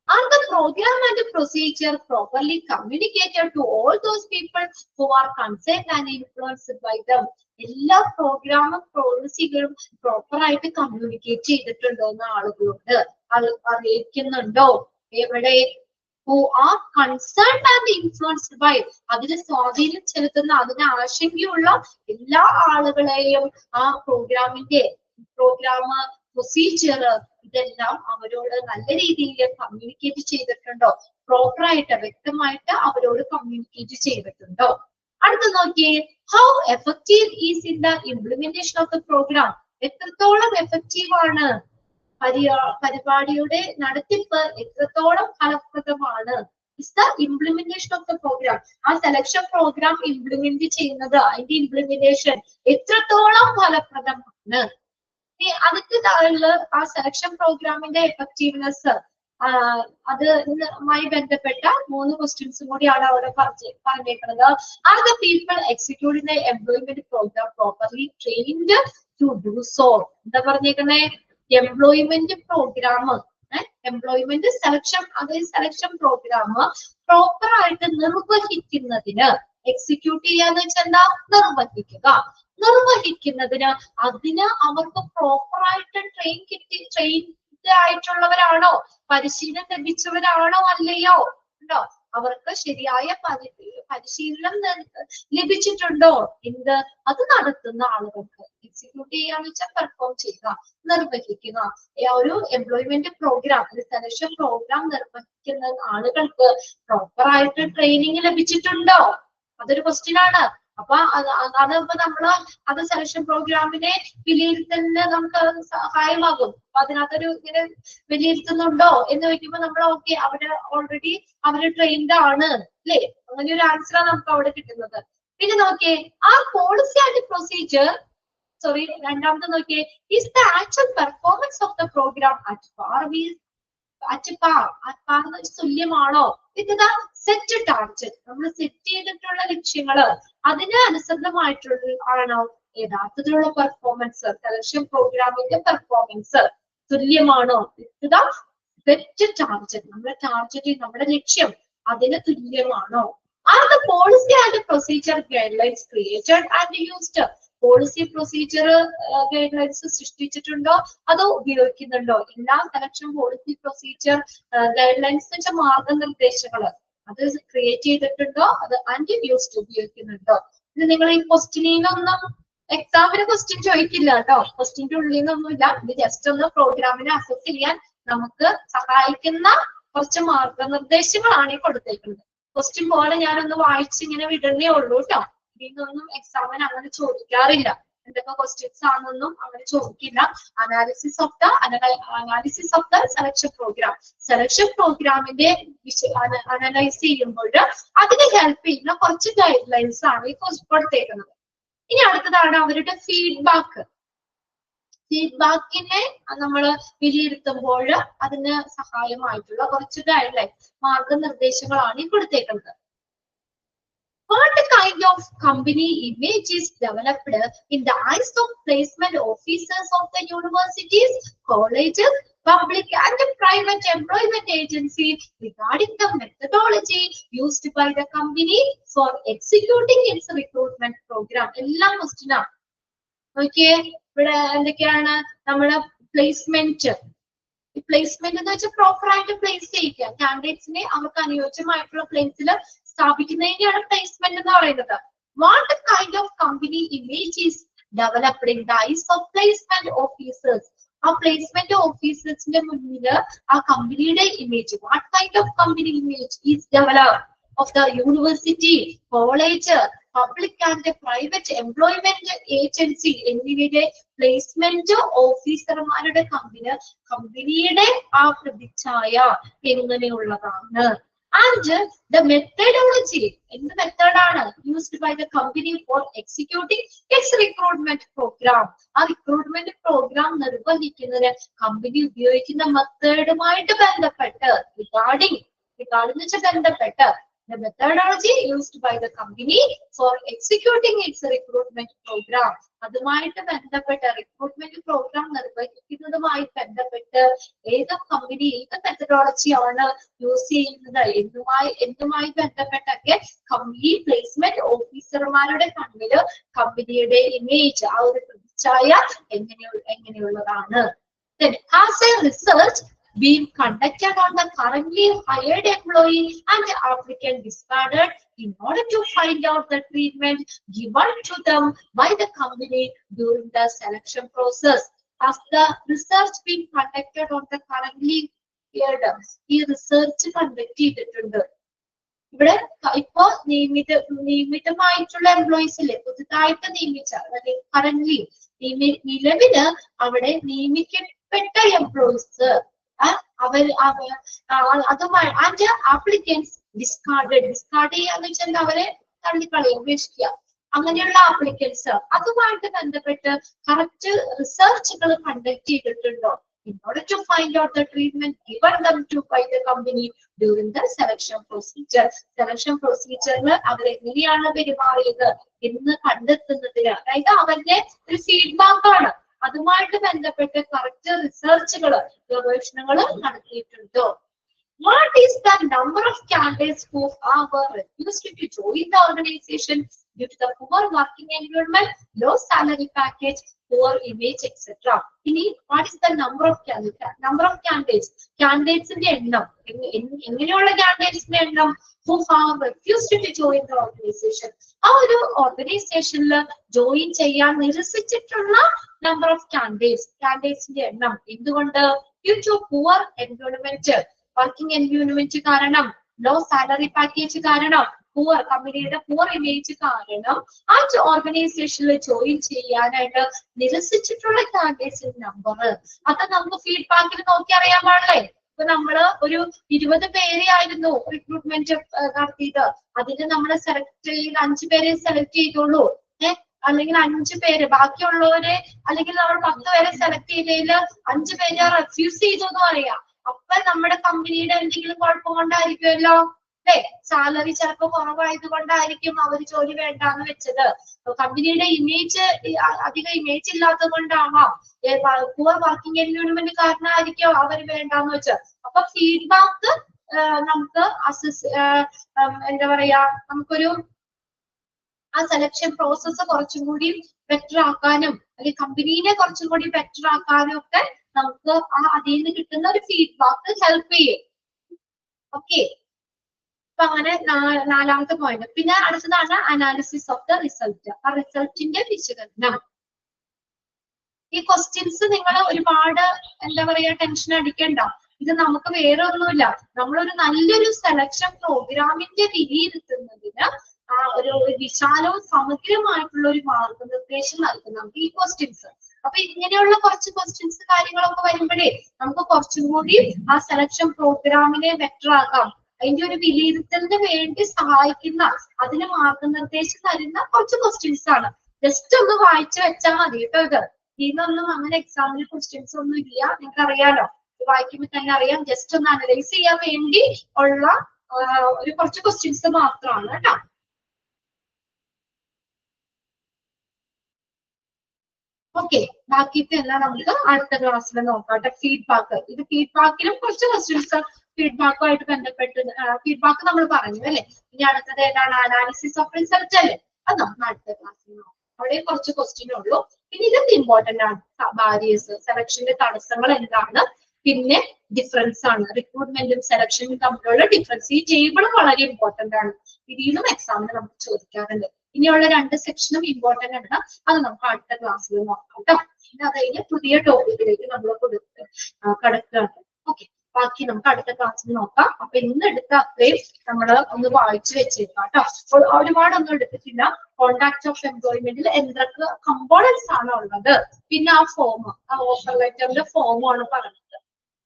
Are the program and procedure properly communicated to all those people who are concerned and influenced by them? എല്ലാ പ്രോഗ്രാമും പോളിസികളും പ്രോപ്പർ ആയിട്ട് കമ്മ്യൂണിക്കേറ്റ് ചെയ്തിട്ടുണ്ടോ എന്ന് ആളുകളോട് അറിയിക്കുന്നുണ്ടോ? എവിടെ? who are concerned and influenced by, അതിന് സ്വാധീനം ചെലുത്തുന്ന, അതിന് ആശങ്കയുള്ള എല്ലാ ആളുകളെയും ആ പ്രോഗ്രാം പ്രൊസീജിയർ ഇതെല്ലാം അവരോട് നല്ല രീതിയിൽ കമ്മ്യൂണിക്കേറ്റ് ചെയ്തിട്ടുണ്ടോ? പ്രോപ്പർ ആയിട്ട് വ്യക്തമായിട്ട് അവരോട് കമ്മ്യൂണിക്കേറ്റ് ചെയ്തിട്ടുണ്ടോ? അടുത്ത് നോക്കിയേ, how effective is in the implementation of the program? എത്രത്തോളം എഫക്റ്റീവ് ആണ് പരിപാടിയുടെ നടത്തിപ്പ്? എത്രത്തോളം ഫലപ്രദമാണ്? Is the implementation of the program. ആ സെലക്ഷൻ പ്രോഗ്രാം ഇംപ്ലിമെന്റ് ചെയ്യുന്നത്, അതിന്റെ ഇംപ്ലിമെന്റേഷൻ എത്രത്തോളം ഫലപ്രദമാണ്? അതിന്റെ താഴെ ആ സെലക്ഷൻ പ്രോഗ്രാമിന്റെ എഫക്റ്റീവ്നെസ്, അതുമായി ബന്ധപ്പെട്ട 3 ക്വസ്റ്റ്യൻസും കൂടിയാണ് അവിടെ പറഞ്ഞേക്കുന്നത്. Are the people executing the employment programme properly trained to do so? എന്താ പറഞ്ഞേക്കുന്നേ? Employment programme, employment selection programme proper ആയിട്ട് നിർവഹിക്കുന്നതിന്, എക്സിക്യൂട്ട് ചെയ്യാന്ന് വെച്ചാൽ എന്താ? നിർവഹിക്കുന്നതിന് അതിന് അവർക്ക് പ്രോപ്പർ ആയിട്ട് ട്രെയിൻഡ് ആയിട്ടുള്ളവരാണോ? പരിശീലനം ലഭിച്ചവരാണോ അല്ലയോ? ഉണ്ടോ? അവർക്ക് ശരിയായ പരിശീലനം ലഭിച്ചിട്ടുണ്ടോ? അത് നടത്തുന്ന ആളുകൾക്ക്. എക്സിക്യൂട്ട് ചെയ്യാന്ന് വെച്ചാൽ പെർഫോം ചെയ്യുക, നിർവഹിക്കുക. ഒരു എംപ്ലോയ്മെന്റ് പ്രോഗ്രാം, സെലക്ഷൻ പ്രോഗ്രാം നിർവഹിക്കുന്ന ആളുകൾക്ക് പ്രോപ്പർ ആയിട്ട് ട്രെയിനിങ് ലഭിച്ചിട്ടുണ്ടോ? അതൊരു ക്വസ്റ്റ്യൻ ആണ്. അപ്പൊ അതിപ്പോ അത് സെലക്ഷൻ പ്രോഗ്രാമിനെ വിലയിരുത്തലിന് നമുക്ക് സഹായമാകും. അപ്പൊ അതിനകത്തൊരു ഇങ്ങനെ വിലയിരുത്തുന്നുണ്ടോ എന്ന് ചോദിക്കുമ്പോ നമ്മൾ ഓക്കെ, അവര് ട്രെയിൻഡ് ആണ് അല്ലേ? അങ്ങനെ ഒരു ആൻസറാണ് നമുക്ക് അവിടെ കിട്ടുന്നത്. പിന്നെ നോക്കിയേ, ആ പോളിസി ആൻഡ് പ്രൊസീജിയർ, രണ്ടാമത്തെ നോക്കിയേ, is the actual performance of the program at par തുല്യമാണോ? വിത്ത് സെറ്റ് ടാർഗറ്റ്, നമ്മൾ സെറ്റ് ചെയ്തിട്ടുള്ള ലക്ഷ്യങ്ങള് അതിന് അനുസൃതമായിട്ടുള്ള ആണോ യഥാർത്ഥത്തിലുള്ള പെർഫോമൻസ്? സെലക്ഷൻ പ്രോഗ്രാമിന്റെ പെർഫോമൻസ് തുല്യമാണോ? വിത്ത് സെറ്റ് ടാർഗറ്റ്, നമ്മുടെ ലക്ഷ്യം അതിന് തുല്യമാണോ? Are the policy and procedure guidelines created and used? Policy procedure guidelines സൃഷ്ടിച്ചിട്ടുണ്ടോ അതോ ഉപയോഗിക്കുന്നുണ്ടോ? എല്ലാ selection policy procedure guidelines എന്ന് വെച്ചാൽ മാർഗനിർദ്ദേശങ്ങള് അത് ക്രിയേറ്റ് ചെയ്തിട്ടുണ്ടോ? അത് ആൻഡ് യൂസ്ഡ് ഉപയോഗിക്കുന്നുണ്ടോ? ഇത് നിങ്ങൾ ഈ ക്വസ്റ്റ്യനിലൊന്നും എക്സാമിന് ക്വസ്റ്റ്യൻ ചോദിക്കില്ല കേട്ടോ. ക്വസ്റ്റ്യന്റെ ഉള്ളിൽ നിന്നൊന്നുമില്ല. ഇത് ജസ്റ്റ് ഒന്ന് പ്രോഗ്രാമിനെ അസസ് ചെയ്യാൻ നമുക്ക് സഹായിക്കുന്ന കുറച്ച് മാർഗനിർദ്ദേശങ്ങളാണ് ഈ കൊടുത്തേക്കുന്നത്. ക്വസ്റ്റ്യൻ പോലെ ഞാനൊന്ന് വായിച്ച് ഇങ്ങനെ വിടുന്നേ ഉള്ളൂ കേട്ടോ. ഇതിനൊന്നും എക്സാമിന് അങ്ങനെ ചോദിക്കാറില്ല. എന്തൊക്കെ ക്വസ്റ്റ്യൻസ് ആണെന്നൊന്നും അങ്ങനെ ചോദിക്കില്ല. Analysis of the selection program. Selection പ്രോഗ്രാമിന്റെ അനലൈസ് ചെയ്യുമ്പോൾ അതിന് ഹെൽപ്പ് ചെയ്യുന്ന കുറച്ച് ഗൈഡ് ലൈൻസ് ആണ് ഈ കൊടുത്തേക്കുന്നത്. ഇനി അടുത്തതാണ് അവരുടെ ഫീഡ്ബാക്ക്. ഫീഡ്ബാക്കിനെ നമ്മൾ വിലയിരുത്തുമ്പോൾ അതിന് സഹായമായിട്ടുള്ള കുറച്ച് ഗൈഡ് ലൈൻ മാർഗനിർദ്ദേശങ്ങളാണ് ഈ കൊടുത്തേക്കുന്നത്. What kind of company image is developed in the eyes of placement officers of the universities, colleges, public and private employment agencies regarding the methodology used by the company for executing its recruitment program? എല്ലാം question ആണ്. Okay, ഇവിടെ എന്തൊക്കെയാണ് നമ്മുടെ placement എന്ന് വെച്ചാൽ proper ആയിട്ട് place ചെയ്യിക്കുക കാൻഡിഡേറ്റ്സിനെ അവർക്ക് അനുയോജ്യമായിട്ടുള്ള പ്ലേസിൽ സ്ഥാപിക്കുന്നതിനെയാണ് പ്ലേസ്മെന്റ് എന്ന് പറയുന്നത്. What kind of company image is developed in the ice of placement officers? ആ പ്ലേസ്മെന്റ് ഓഫീസേഴ്സിന്റെ മുന്നിൽ ആ കമ്പനിയുടെ image, what kind of company image is developed of the university, college, public and private employment agency എന്നിവയുടെ placement ഓഫീസർമാരുടെ കമ്പനിയുടെ ആ പ്രതിച്ഛായ എങ്ങനെയുള്ളതാണ്. And the methodology, എന്ത് മെത്തേഡാണ് used by the company for executing its recruitment program? ആ റിക്രൂട്ട്മെന്റ് പ്രോഗ്രാം നിർവഹിക്കുന്നതിന് കമ്പനി ഉപയോഗിക്കുന്ന മെത്തേഡുമായിട്ട് ബന്ധപ്പെട്ട് റിഗാർഡിംഗ് എന്ന് വെച്ചാൽ ബന്ധപ്പെട്ട് the methodology used by the company for executing its recruitment program. അതുമായിട്ട് ബന്ധപ്പെട്ട റിക്രൂട്ട്മെന്റ് പ്രോഗ്രാം നിർവഹിക്കുന്നതുമായി ബന്ധപ്പെട്ട് ഏത് കമ്പനി ഏത് മെത്തഡോളജിയാണ് യൂസ് ചെയ്യുന്നത് എന്തുമായി ബന്ധപ്പെട്ടൊക്കെ കമ്പനി പ്ലേസ്മെന്റ് ഓഫീസർമാരുടെ കണ്ണില് കമ്പനിയുടെ ഇമേജ്, ആ ഒരു പ്രതിച്ഛായ എങ്ങനെയുള്ളതാണ്. Then has a research being conducted on the currently hired employee and applicant discarded in order to find out the treatment given to them by the company during the selection process? Has the research been conducted on the currently hired? ഈ research conduct ചെയ്തിട്ടുണ്ട്. ഇവിടെ ഇപ്പോ നിയമിതമായിട്ടുള്ള employees ഇല്ലേ, പുതുതായിട്ട് നിയമിച്ച currently നിലവില് അവിടെ നിയമിക്കപ്പെട്ട employees അതുമായി ആൻഡ് ആപ്ലിക്കൻസ് ഡിസ്കാർഡ് ചെയ്യാന്ന് വെച്ചാൽ അവരെ തള്ളിക്കളയും, ഉപേക്ഷിക്കുക. അങ്ങനെയുള്ള ആപ്ലിക്കൻസ് അതുമായിട്ട് ബന്ധപ്പെട്ട് കറക്റ്റ് റിസർച്ചുകൾ കണ്ടക്ട് ചെയ്തിട്ടുണ്ടോ? in order to find out the treatment given them to by the company during the selection procedure. Selection procedure അവർ എങ്ങനെയാണ് പെരുമാറിയത് എന്ന് കണ്ടെത്തുന്നതിന്, അതായത് അവരുടെ ഒരു ഫീഡ്ബാക്ക് ആണ്. അതുമായിട്ട് ബന്ധപ്പെട്ട് കറക്റ്റ് റിസർച്ചുകൾ ഗവേഷണങ്ങൾ നടത്തിയിട്ടുണ്ടോ? What is the number of candidates who were refused to join the organization due to the poor working environment, low salary package, poor image, etc.? ഇനി what is the number of candidates? Candidatesന്റെ എണ്ണം, എങ്ങനെയുള്ള candidatesന്റെ എണ്ണം who are refused to join the organization. ആ ഒരു ഓർഗനൈസേഷനിൽ join ചെയ്യാൻ നിരസിച്ചിട്ടുള്ള number of candidatesന്റെ എണ്ണം. എന്തുകൊണ്ട്? due to poor environment, working environment കാരണം, ലോ സാലറി പാക്കേജ് കാരണം, കമ്പനിയുടെ പൂർ ഇമേജ് കാരണം ആ ഓർഗനൈസേഷനിൽ ജോയിൻ ചെയ്യാനായിട്ട് നിരസിച്ചിട്ടുള്ള കാൻഡിഡേറ്റ്സിന്റെ നമ്പർ. അത് നമുക്ക് ഫീഡ്ബാക്കിൽ നോക്കി അറിയാൻ പാടില്ലേ? ഇപ്പൊ നമ്മള് ഒരു 20 പേരെ ആയിരുന്നു റിക്രൂട്ട്മെന്റ് നടത്തിയത്, അതിന് നമ്മള് സെലക്ട് ചെയ്ത് 5 പേരെ സെലക്ട് ചെയ്തോളൂ, അല്ലെങ്കിൽ 5 പേര് ബാക്കിയുള്ളവരെ, അല്ലെങ്കിൽ നമ്മൾ 10 പേരെ സെലക്ട് ചെയ്തതിൽ 5 പേരെ റെഫ്യൂസ് ചെയ്തു എന്ന് പറയാം. അപ്പൊ നമ്മുടെ കമ്പനിയുടെ എന്തെങ്കിലും കുഴപ്പം കൊണ്ടായിരിക്കുമല്ലോ, അല്ലെ? സാലറി ചിലപ്പോ കുറവായത് കൊണ്ടായിരിക്കും അവർ ജോലി വേണ്ടാന്ന് വെച്ചത്. കമ്പനിയുടെ ഇമേജ് അധികം ഇമേജ് ഇല്ലാത്തത് കൊണ്ടാവാം, പൂർ വർക്കിംഗ് എൻവയോൺമെന്റ് കാരണമായിരിക്കും അവർ വേണ്ടാന്ന് വെച്ചത്. അപ്പൊ ഫീഡ്ബാക്ക് നമുക്ക് എന്താ പറയാ, നമുക്കൊരു ആ സെലക്ഷൻ പ്രോസസ്സ് കുറച്ചും കൂടി ബെറ്റർ ആക്കാനും, അല്ലെങ്കിൽ കമ്പനീനെ കുറച്ചും കൂടി ബെറ്റർ ആക്കാനും ഒക്കെ നമുക്ക് ആ അതിൽ നിന്ന് കിട്ടുന്ന ഒരു ഫീഡ്ബാക്ക് ഹെൽപ്പ് ചെയ്യും. ഓക്കെ, അപ്പൊ അങ്ങനെ 4ാമത്തെ പോയിന്റ്. പിന്നെ അടുത്തതാണ് അനാലിസിസ് ഓഫ് ദ റിസൾട്ട്. ആ റിസൾട്ടിന്റെ വിശകലനം. ഈ ക്വസ്റ്റ്യൻസ് നിങ്ങൾ ഒരുപാട് എന്താ പറയാ ടെൻഷൻ അടിക്കണ്ട. ഇത് നമുക്ക് വേറെ ഒന്നുമില്ല, നമ്മളൊരു നല്ലൊരു സെലക്ഷൻ പ്രോഗ്രാമിന്റെ വിലയിരുത്തുന്നതിന് ഒരു വിശാലവും സമഗ്രമായിട്ടുള്ള ഒരു മാർഗനിർദ്ദേശം നൽകും നമുക്ക് ഈ ക്വസ്റ്റ്യൻസ്. അപ്പൊ ഇങ്ങനെയുള്ള കുറച്ച് ക്വസ്റ്റ്യൻസ് കാര്യങ്ങളൊക്കെ വരുമ്പോഴേ നമുക്ക് കുറച്ചും കൂടി ആ സെലക്ഷൻ പ്രോഗ്രാമിനെ ബെറ്റർ ആക്കാം. അതിന്റെ ഒരു വിലയിരുത്തലിന് വേണ്ടി സഹായിക്കുന്ന, അതിന് മാർഗനിർദ്ദേശം തരുന്ന കുറച്ച് ക്വസ്റ്റ്യൻസ് ആണ്. ജസ്റ്റ് ഒന്ന് വായിച്ചു വെച്ചാൽ മതി കേട്ടോ. ഇതിനൊന്നും അങ്ങനെ എക്സാമിന് ക്വസ്റ്റ്യൻസ് ഒന്നും ഇല്ല, നിങ്ങൾക്ക് അറിയാലോ. വായിക്കുമ്പോൾ തന്നെ അറിയാം. ജസ്റ്റ് ഒന്ന് അനലൈസ് ചെയ്യാൻ വേണ്ടി ഉള്ള ഒരു കുറച്ച് ക്വസ്റ്റ്യൻസ് മാത്രമാണ് കേട്ടോ. ഓക്കെ, ബാക്കിയിട്ട് എല്ലാം നമുക്ക് അടുത്ത ക്ലാസ്സിൽ നോക്കാം. ഫീഡ്ബാക്ക്, ഇത് ഫീഡ്ബാക്കിലും കുറച്ച് ക്വസ്റ്റ്യൻസ് ഫീഡ്ബാക്കുമായിട്ട് ബന്ധപ്പെട്ട് ഫീഡ്ബാക്ക് നമ്മൾ പറഞ്ഞു അല്ലെ. ഇനി അടുത്തത് ഏതാണ്? അനാലിസിസ് ഓഫ് റിസൾട്ട് അല്ലേ. അത് നമുക്ക് അടുത്ത ക്ലാസ്സിൽ നോക്കാം. അവിടെ കുറച്ച് ക്വസ്റ്റ്യൻ ഉള്ളൂ. പിന്നെ ഇതൊക്കെ ഇമ്പോർട്ടന്റ് ആണ്. ബാരിയേഴ്സ്, സെലക്ഷന്റെ തടസ്സങ്ങൾ എന്താണ്, പിന്നെ ഡിഫറൻസ് ആണ്. റിക്രൂട്ട്മെന്റും സെലക്ഷനും തമ്മിലുള്ള ഡിഫറൻസ്. ഈ ടേബിളും വളരെ ഇമ്പോർട്ടന്റ് ആണ്. ഇതിലും എക്സാമിന് നമുക്ക് ചോദിക്കാറുണ്ട്. ഇനിയുള്ള 2 സെക്ഷനും ഇമ്പോർട്ടന്റ് ആണ്. അത് നമുക്ക് അടുത്ത ക്ലാസ്സിൽ നോക്കാം കേട്ടോ. പിന്നെ അത് കഴിഞ്ഞ് പുതിയ ടോപ്പിക്കിലേക്ക് നമ്മൾ കടക്കുകയാണ്. ഓക്കെ, ബാക്കി നമുക്ക് അടുത്ത ക്ലാസ്സിൽ നോക്കാം. അപ്പൊ ഇന്ന് എടുത്ത അത്രയും നമ്മൾ ഒന്ന് വായിച്ചു വെച്ചേക്കാം കേട്ടോ. ഒരുപാടൊന്നും എടുത്തിട്ടില്ല. കോൺട്രാക്ട് ഓഫ് എംപ്ലോയ്മെന്റിൽ എന്തൊക്കെ കമ്പോണൻസ് ആണ് ഉള്ളത്, പിന്നെ ആ ഫോം, ആ ഓഫർ ലെറ്ററിന്റെ ഫോമാണ് പറഞ്ഞത്.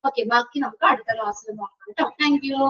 ഓക്കെ, ബാക്കി നമുക്ക് അടുത്ത ക്ലാസ്സിൽ നോക്കാം കേട്ടോ. Thank you.